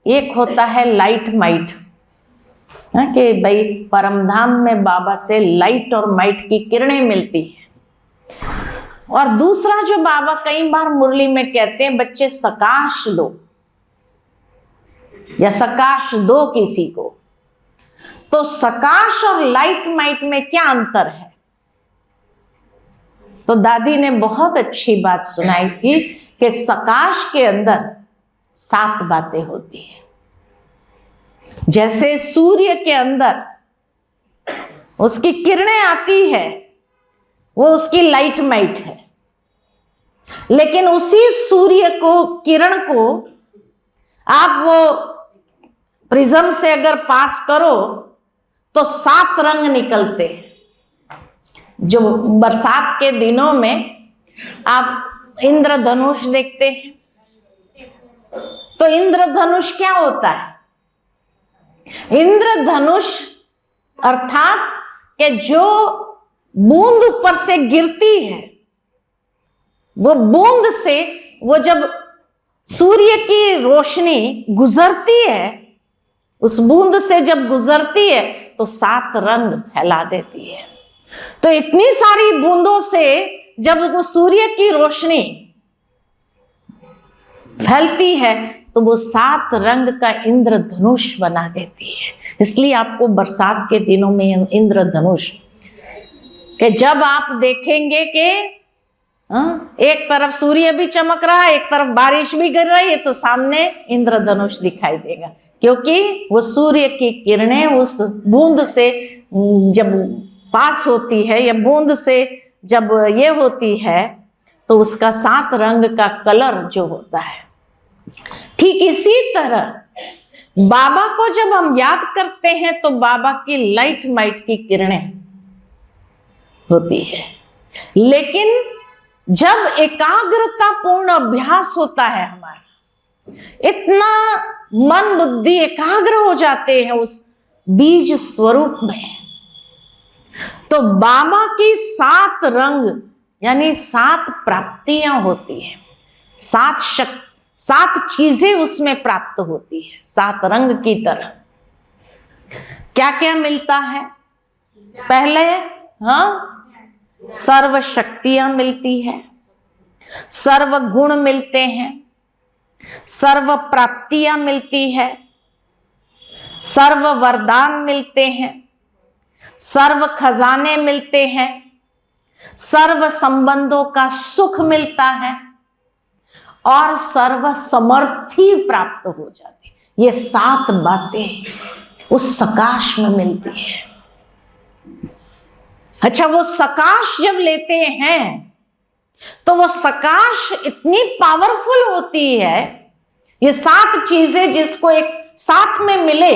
एक होता है लाइट माइट, कि भाई परमधाम में बाबा से लाइट और माइट की किरणें मिलती है, और दूसरा जो बाबा कई बार मुरली में कहते हैं, बच्चे सकाश लो या सकाश दो किसी को। तो सकाश और लाइट माइट में क्या अंतर है? तो दादी ने बहुत अच्छी बात सुनाई थी कि सकाश के अंदर 7 बातें होती हैं। जैसे सूर्य के अंदर उसकी किरणें आती है, वो उसकी लाइट माइट है। लेकिन उसी सूर्य को किरण को आप वो प्रिज्म से अगर पास करो तो 7 रंग निकलते हैं। जो बरसात के दिनों में आप इंद्रधनुष देखते हैं, तो इंद्रधनुष क्या होता है? इंद्रधनुष अर्थात कि जो बूंद ऊपर से गिरती है, वो बूंद से वो जब सूर्य की रोशनी गुजरती है, उस बूंद से जब गुजरती है तो 7 रंग फैला देती है। तो इतनी सारी बूंदों से जब वो सूर्य की रोशनी फैलती है तो वो 7 रंग का इंद्रधनुष बना देती है। इसलिए आपको बरसात के दिनों में इंद्रधनुष कि जब आप देखेंगे कि एक तरफ सूर्य भी चमक रहा है, एक तरफ बारिश भी गिर रही है, तो सामने इंद्रधनुष दिखाई देगा, क्योंकि वो सूर्य की किरणें उस बूंद से जब पास होती है या बूंद से जब ये होती है तो उसका 7 रंग का कलर जो होता है। ठीक इसी तरह बाबा को जब हम याद करते हैं तो बाबा की लाइट माइट की किरणें होती है। लेकिन जब एकाग्रता पूर्ण अभ्यास होता है हमारा, इतना मन बुद्धि एकाग्र हो जाते हैं उस बीज स्वरूप में, तो बाबा की 7 रंग यानी 7 प्राप्तियां होती है, 7 चीजें उसमें प्राप्त होती है। 7 रंग की तरह क्या क्या मिलता है? पहले सर्व शक्तियां मिलती है, सर्व गुण मिलते हैं, सर्व प्राप्तियां मिलती है, सर्व वरदान मिलते हैं, सर्व खजाने मिलते हैं, सर्व संबंधों का सुख मिलता है और सर्व समर्थी प्राप्त हो जाती। ये 7 बातें उस सकाश में मिलती है। अच्छा, वो सकाश जब लेते हैं तो वो सकाश इतनी पावरफुल होती है, ये 7 चीजें जिसको एक साथ में मिले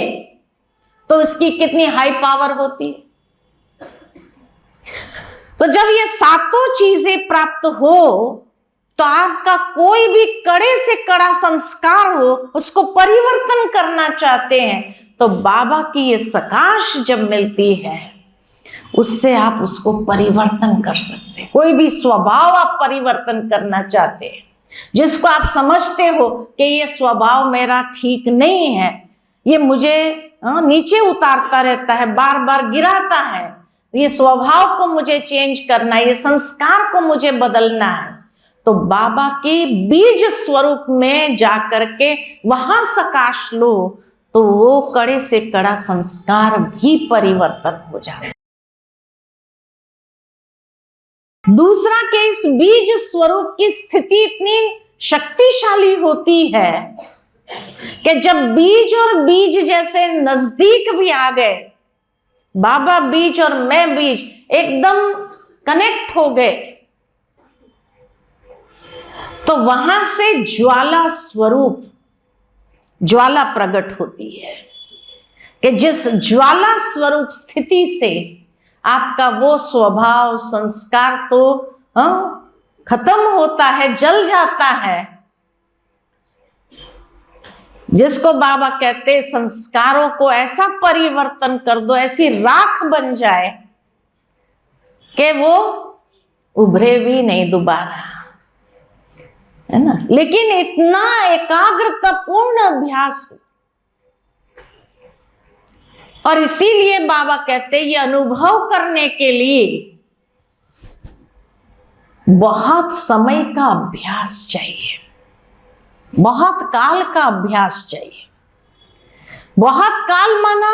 तो इसकी कितनी हाई पावर होती है। तो जब ये 7 चीजें प्राप्त हो तो आपका कोई भी कड़े से कड़ा संस्कार हो, उसको परिवर्तन करना चाहते हैं तो बाबा की ये सकाश जब मिलती है उससे आप उसको परिवर्तन कर सकते हैं। कोई भी स्वभाव आप परिवर्तन करना चाहते हैं, जिसको आप समझते हो कि ये स्वभाव मेरा ठीक नहीं है, ये मुझे नीचे उतारता रहता है, बार बार गिराता है, ये स्वभाव को मुझे चेंज करना है, ये संस्कार को मुझे बदलना है, तो बाबा की बीज स्वरूप में जाकर के वहां सकाश लो तो वो कड़े से कड़ा संस्कार भी परिवर्तन हो जाता है। दूसरा कि इस बीज स्वरूप की स्थिति इतनी शक्तिशाली होती है कि जब बीज और बीज जैसे नजदीक भी आ गए, बाबा बीज और मैं बीज एकदम कनेक्ट हो गए, तो वहां से ज्वाला स्वरूप ज्वाला प्रकट होती है कि जिस ज्वाला स्वरूप स्थिति से आपका वो स्वभाव संस्कार तो खत्म होता है, जल जाता है, जिसको बाबा कहते हैं संस्कारों को ऐसा परिवर्तन कर दो, ऐसी राख बन जाए कि वो उभरे भी नहीं दोबारा, है ना। लेकिन इतना एकाग्रतापूर्ण अभ्यास हो, और इसीलिए बाबा कहते हैं ये अनुभव करने के लिए बहुत समय का अभ्यास चाहिए, बहुत काल का अभ्यास चाहिए। बहुत काल माना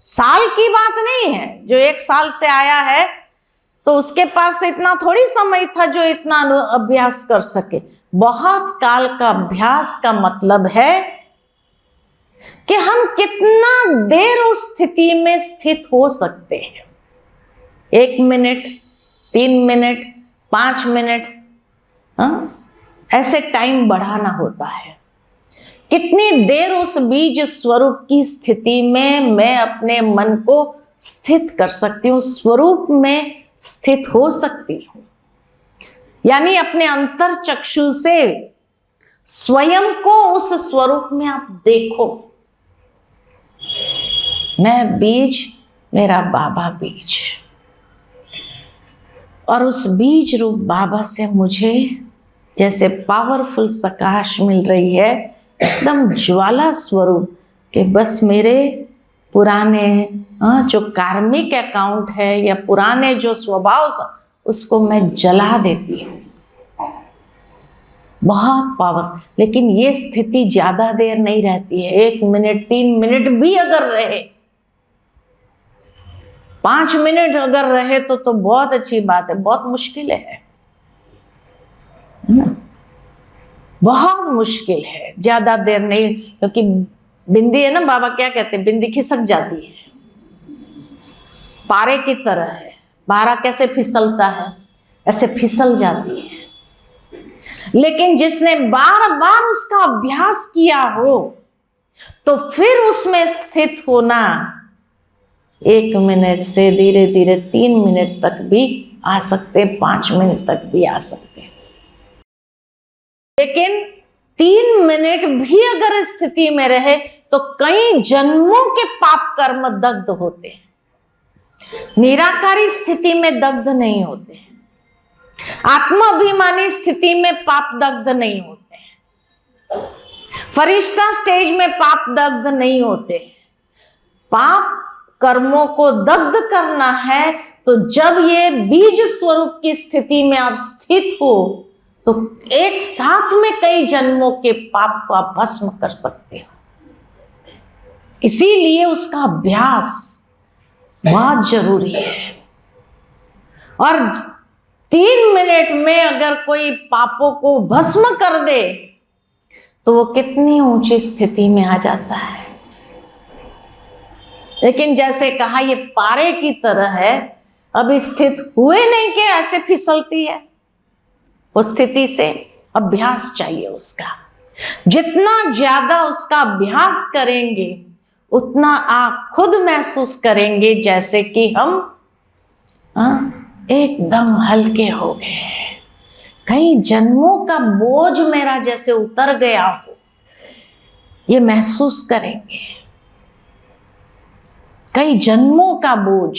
साल की बात नहीं है, जो 1 साल से आया है तो उसके पास इतना थोड़ी समय था जो इतना अभ्यास कर सके। बहुत काल का अभ्यास का मतलब है कि हम कितना देर उस स्थिति में स्थित हो सकते हैं। 1 मिनट, 3 मिनट, 5 मिनट, ऐसे टाइम बढ़ाना होता है। कितनी देर उस बीज स्वरूप की स्थिति में मैं अपने मन को स्थित कर सकती हूँ, स्वरूप में स्थित हो सकती हूँ। यानी अपने अंतर चक्षु से स्वयं को उस स्वरूप में आप देखो। मैं बीज, मेरा बाबा बीज, और उस बीज रूप बाबा से मुझे जैसे पावरफुल प्रकाश मिल रही है, एकदम ज्वाला स्वरूप, कि बस मेरे पुराने जो कार्मिक अकाउंट है या पुराने जो स्वभाव, उसको मैं जला देती हूँ। बहुत पावर। लेकिन ये स्थिति ज्यादा देर नहीं रहती है। 1 मिनट, 3 मिनट भी अगर रहे, 5 मिनट अगर रहे तो बहुत अच्छी बात है। बहुत मुश्किल है ना? बहुत मुश्किल है, ज्यादा देर नहीं। क्योंकि बिंदी है ना, बाबा क्या कहते हैं, बिंदी खिसक जाती है, पारे की तरह है। पारा कैसे फिसलता है, ऐसे फिसल जाती है। लेकिन जिसने बार बार उसका अभ्यास किया हो, तो फिर उसमें स्थित होना 1 मिनट से धीरे धीरे 3 मिनट तक भी आ सकते, 5 मिनट तक भी आ सकते। लेकिन 3 मिनट भी अगर स्थिति में रहे तो कई जन्मों के पाप कर्म दग्ध होते हैं। निराकारी स्थिति में दग्ध नहीं होते, आत्माभिमानी स्थिति में पाप दग्ध नहीं होते, फरिश्ता स्टेज में पाप दग्ध नहीं होते। पाप कर्मों को दग्ध करना है तो जब ये बीज स्वरूप की स्थिति में आप स्थित हो, तो एक साथ में कई जन्मों के पाप को आप भस्म कर सकते हो। इसीलिए उसका अभ्यास बहुत जरूरी है। और 3 मिनट में अगर कोई पापों को भस्म कर दे तो वो कितनी ऊंची स्थिति में आ जाता है। लेकिन जैसे कहा, ये पारे की तरह है, अब स्थित हुए नहीं कि ऐसे फिसलती है। उस स्थिति से अभ्यास चाहिए उसका। जितना ज्यादा उसका अभ्यास करेंगे उतना आप खुद महसूस करेंगे जैसे कि हम एकदम हल्के हो गए, कई जन्मों का बोझ मेरा जैसे उतर गया हो, ये महसूस करेंगे। कई जन्मों का बोझ,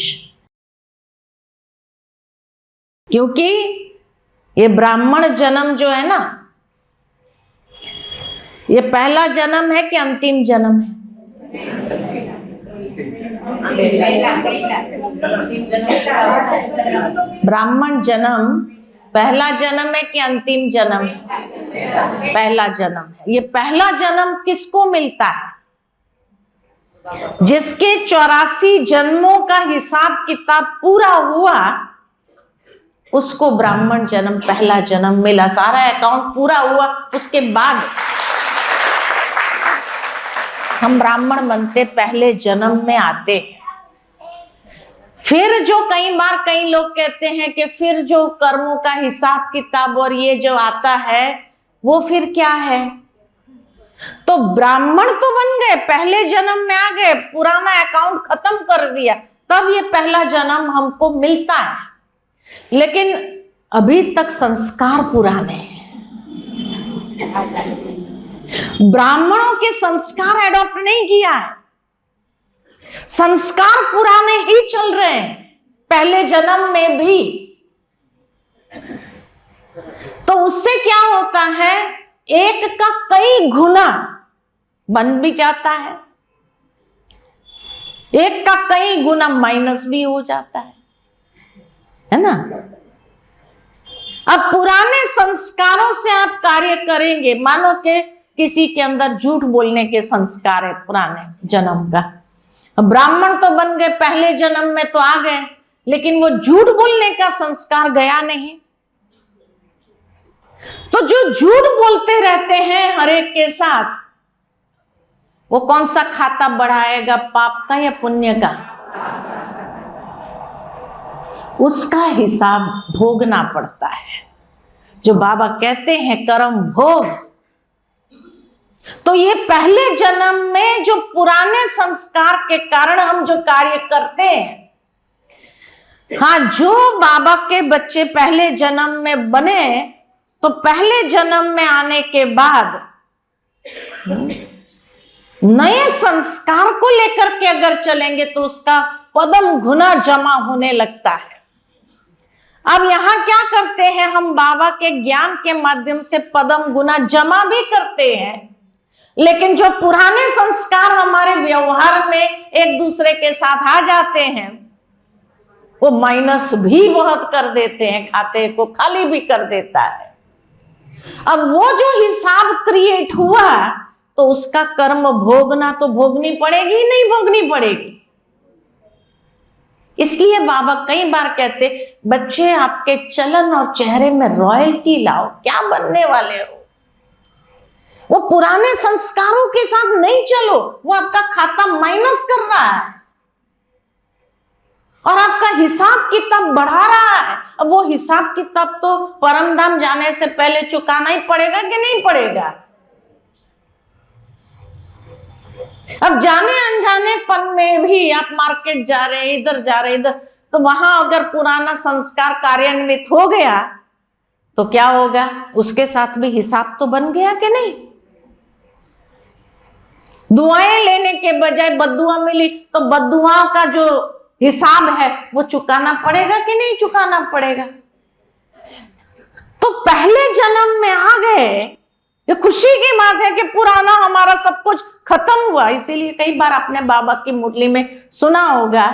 क्योंकि ये ब्राह्मण जन्म जो है ना, ये पहला जन्म है कि अंतिम जन्म है? ब्राह्मण जन्म पहला जन्म है कि अंतिम जन्म है? पहला जन्म है। ये पहला जन्म किसको मिलता है? जिसके 84 जन्मों का हिसाब किताब पूरा हुआ, उसको ब्राह्मण जन्म पहला जन्म मिला। सारा अकाउंट पूरा हुआ, उसके बाद हम ब्राह्मण बनते, पहले जन्म में आते हैं। फिर जो कई बार कई लोग कहते हैं कि फिर जो कर्मों का हिसाब किताब और ये जो आता है वो फिर क्या है? तो ब्राह्मण तो बन गए, पहले जन्म में आ गए, पुराना अकाउंट खत्म कर दिया, तब ये पहला जन्म हमको मिलता है। लेकिन अभी तक संस्कार पुराने हैं। ब्राह्मणों के संस्कार एडॉप्ट नहीं किया है, संस्कार पुराने ही चल रहे हैं, पहले जन्म में भी। तो उससे क्या होता है, एक का कई गुना बन भी जाता है, एक का कई गुना माइनस भी हो जाता है ना। अब पुराने संस्कारों से आप कार्य करेंगे। मानो कि किसी के अंदर झूठ बोलने के संस्कार है पुराने जन्म का। अब ब्राह्मण तो बन गए, पहले जन्म में तो आ गए, लेकिन वो झूठ बोलने का संस्कार गया नहीं। तो जो झूठ बोलते रहते हैं हर एक के साथ, वो कौन सा खाता बढ़ाएगा, पाप का या पुण्य का? उसका हिसाब भोगना पड़ता है। जो बाबा कहते हैं कर्म भोग, तो ये पहले जन्म में जो पुराने संस्कार के कारण हम जो कार्य करते हैं, हाँ, जो बाबा के बच्चे पहले जन्म में बने, तो पहले जन्म में आने के बाद नए संस्कार को लेकर के अगर चलेंगे तो उसका पदम गुना जमा होने लगता है। अब यहां क्या करते हैं हम, बाबा के ज्ञान के माध्यम से पदम गुना जमा भी करते हैं, लेकिन जो पुराने संस्कार हमारे व्यवहार में एक दूसरे के साथ आ जाते हैं, वो माइनस भी बहुत कर देते हैं, खाते को खाली भी कर देता है। अब वो जो हिसाब क्रिएट हुआ, तो उसका कर्म भोगना तो भोगनी पड़ेगी, नहीं भोगनी पड़ेगी। इसलिए बाबा कई बार कहते, बच्चे आपके चलन और चेहरे में रॉयल्टी लाओ, क्या बनने वाले हो। वो पुराने संस्कारों के साथ नहीं चलो, वो आपका खाता माइनस कर रहा है और आपका हिसाब किताब बढ़ा रहा है। अब वो हिसाब किताब तो परम धाम जाने से पहले चुकाना ही पड़ेगा कि नहीं पड़ेगा। अब जाने अनजाने पन में भी आप मार्केट जा रहे हैं, इधर जा रहे इधर, तो वहां अगर पुराना संस्कार कार्यान्वित हो गया तो क्या होगा, उसके साथ भी हिसाब तो बन गया कि नहीं। दुआएं लेने के बजाय बद्दुआ मिली, तो बद्दुआओं का जो हिसाब है वो चुकाना पड़ेगा कि नहीं चुकाना पड़ेगा। तो पहले जन्म में आ गए, ये खुशी की बात है कि पुराना हमारा सब कुछ खत्म हुआ। इसीलिए कई बार आपने बाबा की मुरली में सुना होगा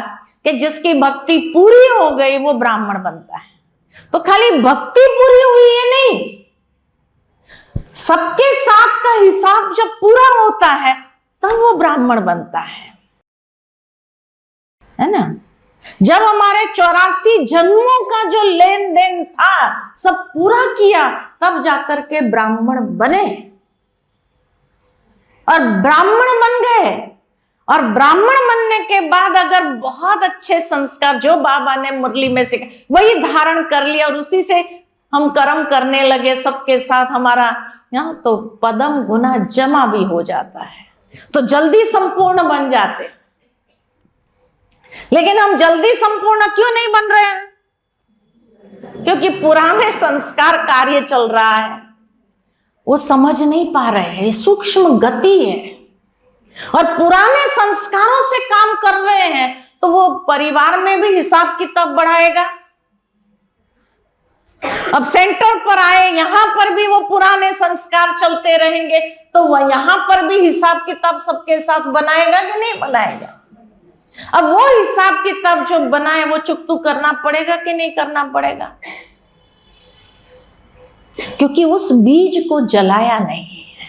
कि जिसकी भक्ति पूरी हो गई वो ब्राह्मण बनता है। तो खाली भक्ति पूरी हुई है नहीं, सबके साथ का हिसाब जब पूरा होता है तब वो ब्राह्मण बनता है ना। जब हमारे 84 जन्मों का जो लेन देन था सब पूरा किया, तब जाकर के ब्राह्मण बने और ब्राह्मण बन गए। और ब्राह्मण बनने के बाद अगर बहुत अच्छे संस्कार जो बाबा ने मुरली में सिखाए वही धारण कर लिया और उसी से हम कर्म करने लगे सबके साथ हमारा यहाँ, तो पदम गुना जमा भी हो जाता है, तो जल्दी संपूर्ण बन जाते। लेकिन हम जल्दी संपूर्ण क्यों नहीं बन रहे हैं? क्योंकि पुराने संस्कार कार्य चल रहा है, वो समझ नहीं पा रहे हैं, ये सूक्ष्म गति है और पुराने संस्कारों से काम कर रहे हैं, तो वो परिवार में भी हिसाब किताब बढ़ाएगा। अब सेंटर पर आए, यहां पर भी वो पुराने संस्कार चलते रहेंगे, तो वह यहां पर भी हिसाब किताब सबके साथ बनाएगा कि नहीं बनाएगा। अब वो हिसाब किताब जो बनाए वो चुकतू करना पड़ेगा कि नहीं करना पड़ेगा, क्योंकि उस बीज को जलाया नहीं है।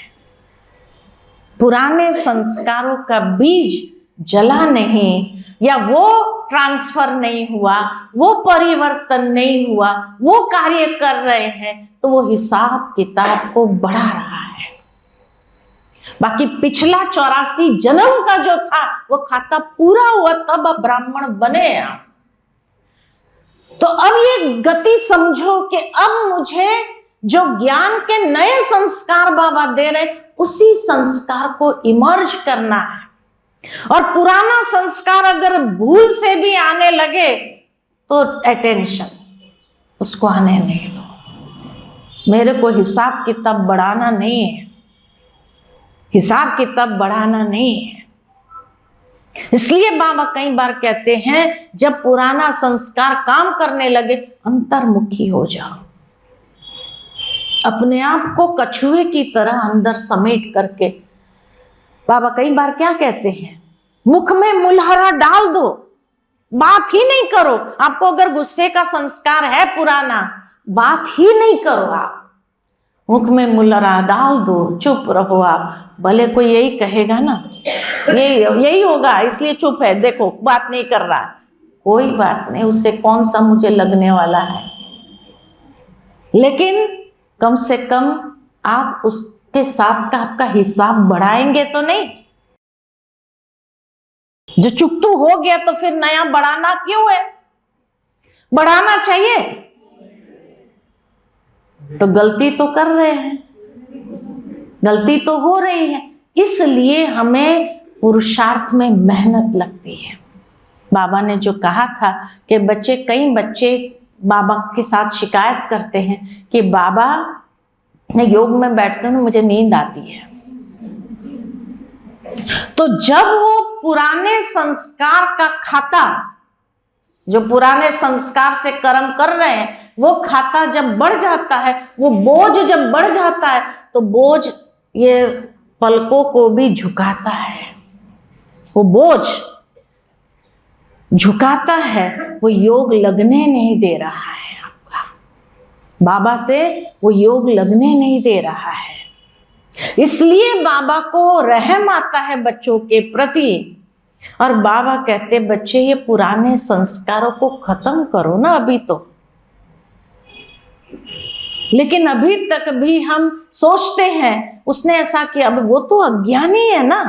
पुराने संस्कारों का बीज जला नहीं, या वो ट्रांसफर नहीं हुआ, वो परिवर्तन नहीं हुआ, वो कार्य कर रहे हैं, तो वो हिसाब किताब को बढ़ा रहा है। बाकी पिछला 84 जन्म का जो था वो खाता पूरा हुआ, तब अब ब्राह्मण बने आप। तो अब ये गति समझो कि अब मुझे जो ज्ञान के नए संस्कार बाबा दे रहे, उसी संस्कार को इमर्ज करना है। और पुराना संस्कार अगर भूल से भी आने लगे तो अटेंशन, उसको आने नहीं दो। मेरे को हिसाब किताब बढ़ाना नहीं है, हिसाब किताब बढ़ाना नहीं है। इसलिए बाबा कई बार कहते हैं, जब पुराना संस्कार काम करने लगे, अंतर्मुखी हो जाओ, अपने आप को कछुए की तरह अंदर समेट करके। बाबा कई बार क्या कहते हैं, मुख में मुलहरा डाल दो, बात ही नहीं करो। आपको अगर गुस्से का संस्कार है पुराना, बात ही नहीं करो, आप मुख में मुलहरा डाल दो, चुप रहो आप। भले कोई यही कहेगा ना, यही होगा इसलिए चुप है, देखो बात नहीं कर रहा, कोई बात नहीं, उससे कौन सा मुझे लगने वाला है। लेकिन कम से कम आप उसके साथ का आपका हिसाब बढ़ाएंगे तो नहीं। जो चुकतू हो गया तो फिर नया बढ़ाना क्यों है? बढ़ाना चाहिए? तो गलती तो कर रहे हैं, गलती तो हो रही है, इसलिए हमें पुरुषार्थ में मेहनत लगती है। बाबा ने जो कहा था कि कई बच्चे बाबा के साथ शिकायत करते हैं कि बाबा मैं योग में बैठकर मुझे नींद आती है। तो जब वो पुराने संस्कार का खाता, जो पुराने संस्कार से कर्म कर रहे हैं, वो खाता जब बढ़ जाता है, वो बोझ जब बढ़ जाता है, तो बोझ ये पलकों को भी झुकाता है। वो बोझ झुकाता है, वो योग लगने नहीं दे रहा है आपका। बाबा से वो योग लगने नहीं दे रहा है। इसलिए बाबा को रहम आता है बच्चों के प्रति, और बाबा कहते बच्चे ये पुराने संस्कारों को खत्म करो ना अभी तो। लेकिन अभी तक भी हम सोचते हैं उसने ऐसा किया, अब वो तो अज्ञानी है ना,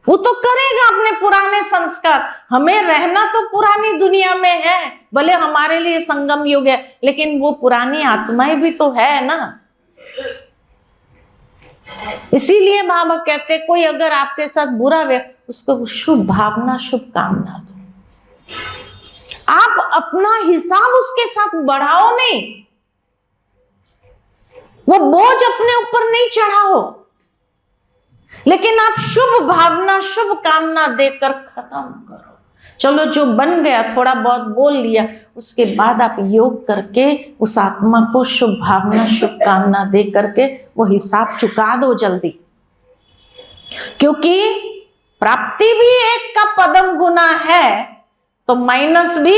वो तो करेगा अपने पुराने संस्कार। हमें रहना तो पुरानी दुनिया में है, भले हमारे लिए संगम युग है, लेकिन वो पुरानी आत्माएं भी तो है ना। इसीलिए बाबा कहते कोई अगर आपके साथ बुरा व्यक्ति, उसको शुभ भावना शुभ कामना दो। आप अपना हिसाब उसके साथ बढ़ाओ नहीं, वो बोझ अपने ऊपर नहीं चढ़ाओ, लेकिन आप शुभ भावना शुभ कामना देकर खत्म करो। चलो जो बन गया थोड़ा बहुत बोल लिया, उसके बाद आप योग करके उस आत्मा को शुभ भावना शुभ कामना दे करके वो हिसाब चुका दो जल्दी, क्योंकि प्राप्ति भी एक का पदम गुना है तो माइनस भी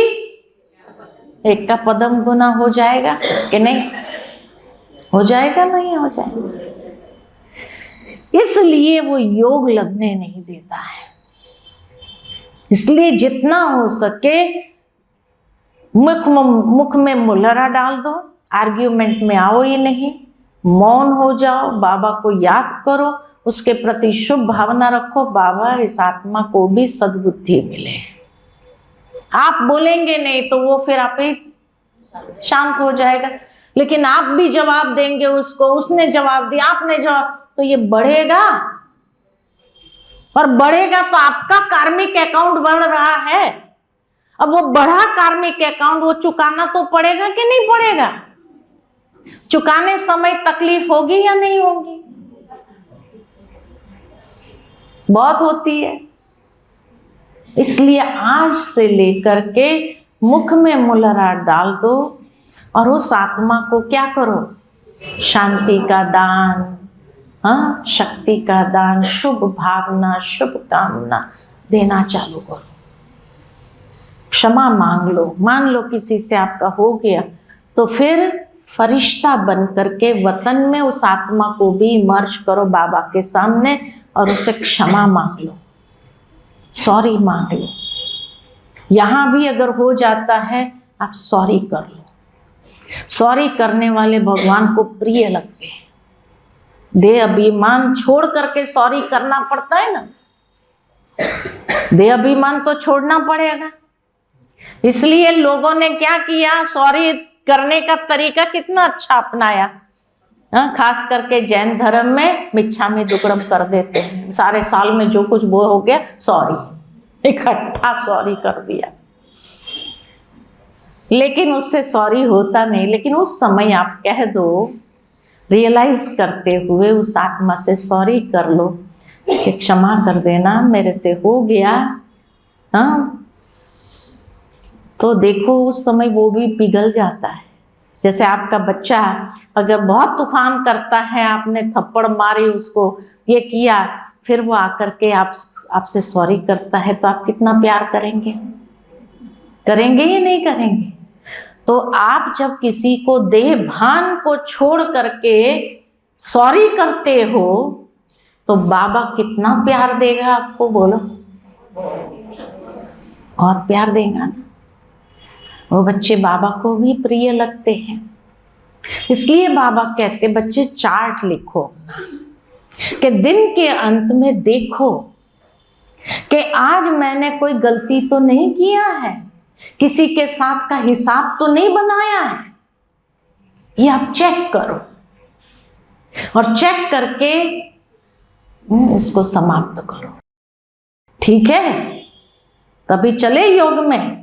एक का पदम गुना हो जाएगा कि नहीं? हो जाएगा, नहीं हो जाएगा। इसलिए वो योग लगने नहीं देता है। इसलिए जितना हो सके मुख में मुलरा डाल दो, आर्ग्यूमेंट में आओ ही नहीं, मौन हो जाओ, बाबा को याद करो, उसके प्रति शुभ भावना रखो, बाबा इस आत्मा को भी सद्बुद्धि मिले। आप बोलेंगे नहीं तो वो फिर आप ही शांत हो जाएगा, लेकिन आप भी जवाब देंगे उसको, उसने जवाब दिया, आपने जवाब, तो ये बढ़ेगा, और बढ़ेगा तो आपका कार्मिक अकाउंट बढ़ रहा है। अब वो बढ़ा कार्मिक अकाउंट वो चुकाना तो पड़ेगा कि नहीं पड़ेगा? चुकाने समय तकलीफ होगी या नहीं होगी? बहुत होती है। इसलिए आज से लेकर के मुख में मुलरा डाल दो और उस आत्मा को क्या करो? शांति का दान, हाँ, शक्ति का दान, शुभ भावना शुभ कामना देना चालू करो। क्षमा मांग लो। मान लो किसी से आपका हो गया, तो फिर फरिश्ता बन करके वतन में उस आत्मा को भी मर्ज करो बाबा के सामने और उसे क्षमा मांग लो, सॉरी मांग लो। यहां भी अगर हो जाता है आप सॉरी कर लो। सॉरी करने वाले भगवान को प्रिय लगते हैं। देह अभिमान छोड़ करके सॉरी करना पड़ता है ना, देह अभिमान तो छोड़ना पड़ेगा। इसलिए लोगों ने क्या किया, सॉरी करने का तरीका कितना अच्छा अपनाया। खास करके जैन धर्म में मिच्छामी दुक्कडम कर देते हैं, सारे साल में जो कुछ वो हो गया सॉरी, इकट्ठा सॉरी कर दिया, लेकिन उससे सॉरी होता नहीं। लेकिन उस समय आप कह दो, रियलाइज करते हुए उस आत्मा से सॉरी कर लो कि क्षमा कर देना, मेरे से हो गया। हाँ, तो देखो उस समय वो भी पिघल जाता है। जैसे आपका बच्चा अगर बहुत तूफान करता है, आपने थप्पड़ मारी उसको, ये किया, फिर वो आकर के आपसे सॉरी करता है, तो आप कितना प्यार करेंगे? करेंगे या नहीं करेंगे? तो आप जब किसी को देह भान को छोड़ करके सॉरी करते हो, तो बाबा कितना प्यार देगा आपको, बोलो? बहुत प्यार देगा ना। वो बच्चे बाबा को भी प्रिय लगते हैं। इसलिए बाबा कहते बच्चे चार्ट लिखो कि दिन के अंत में देखो कि आज मैंने कोई गलती तो नहीं किया है, किसी के साथ का हिसाब तो नहीं बनाया है, ये आप चेक करो और चेक करके इसको समाप्त करो। ठीक है, तभी चले योग में।